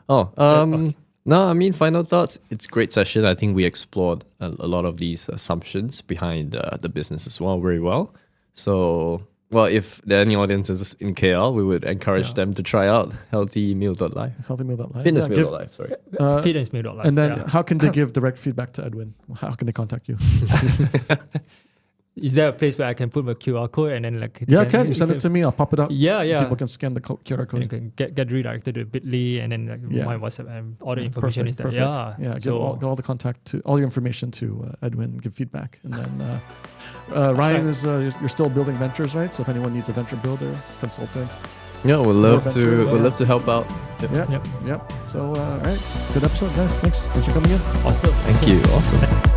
No, I mean, final thoughts. It's a great session. I think we explored a lot of these assumptions behind the business as well very well. So, if there are any audiences in KL, we would encourage them to try out healthymeal.live. Healthymeal.live. Fitnessmeal.live, sorry. Fitnessmeal.live. And then how can they give direct feedback to Edwin? How can they contact you? Is there a place where I can put my QR code and then can you send it to me? I'll pop it up. Yeah. People can scan the QR code. And you can get redirected to Bitly and then my WhatsApp and all the information is there. Perfect. Yeah. Give all the contact to all your information to Edwin. Give feedback, and then Ryan is you're still building ventures, right? So if anyone needs a venture builder, consultant. Yeah, we'd love to help out. Yep. So all right, good episode, guys. Thanks for coming in. Awesome. Thank you. Awesome.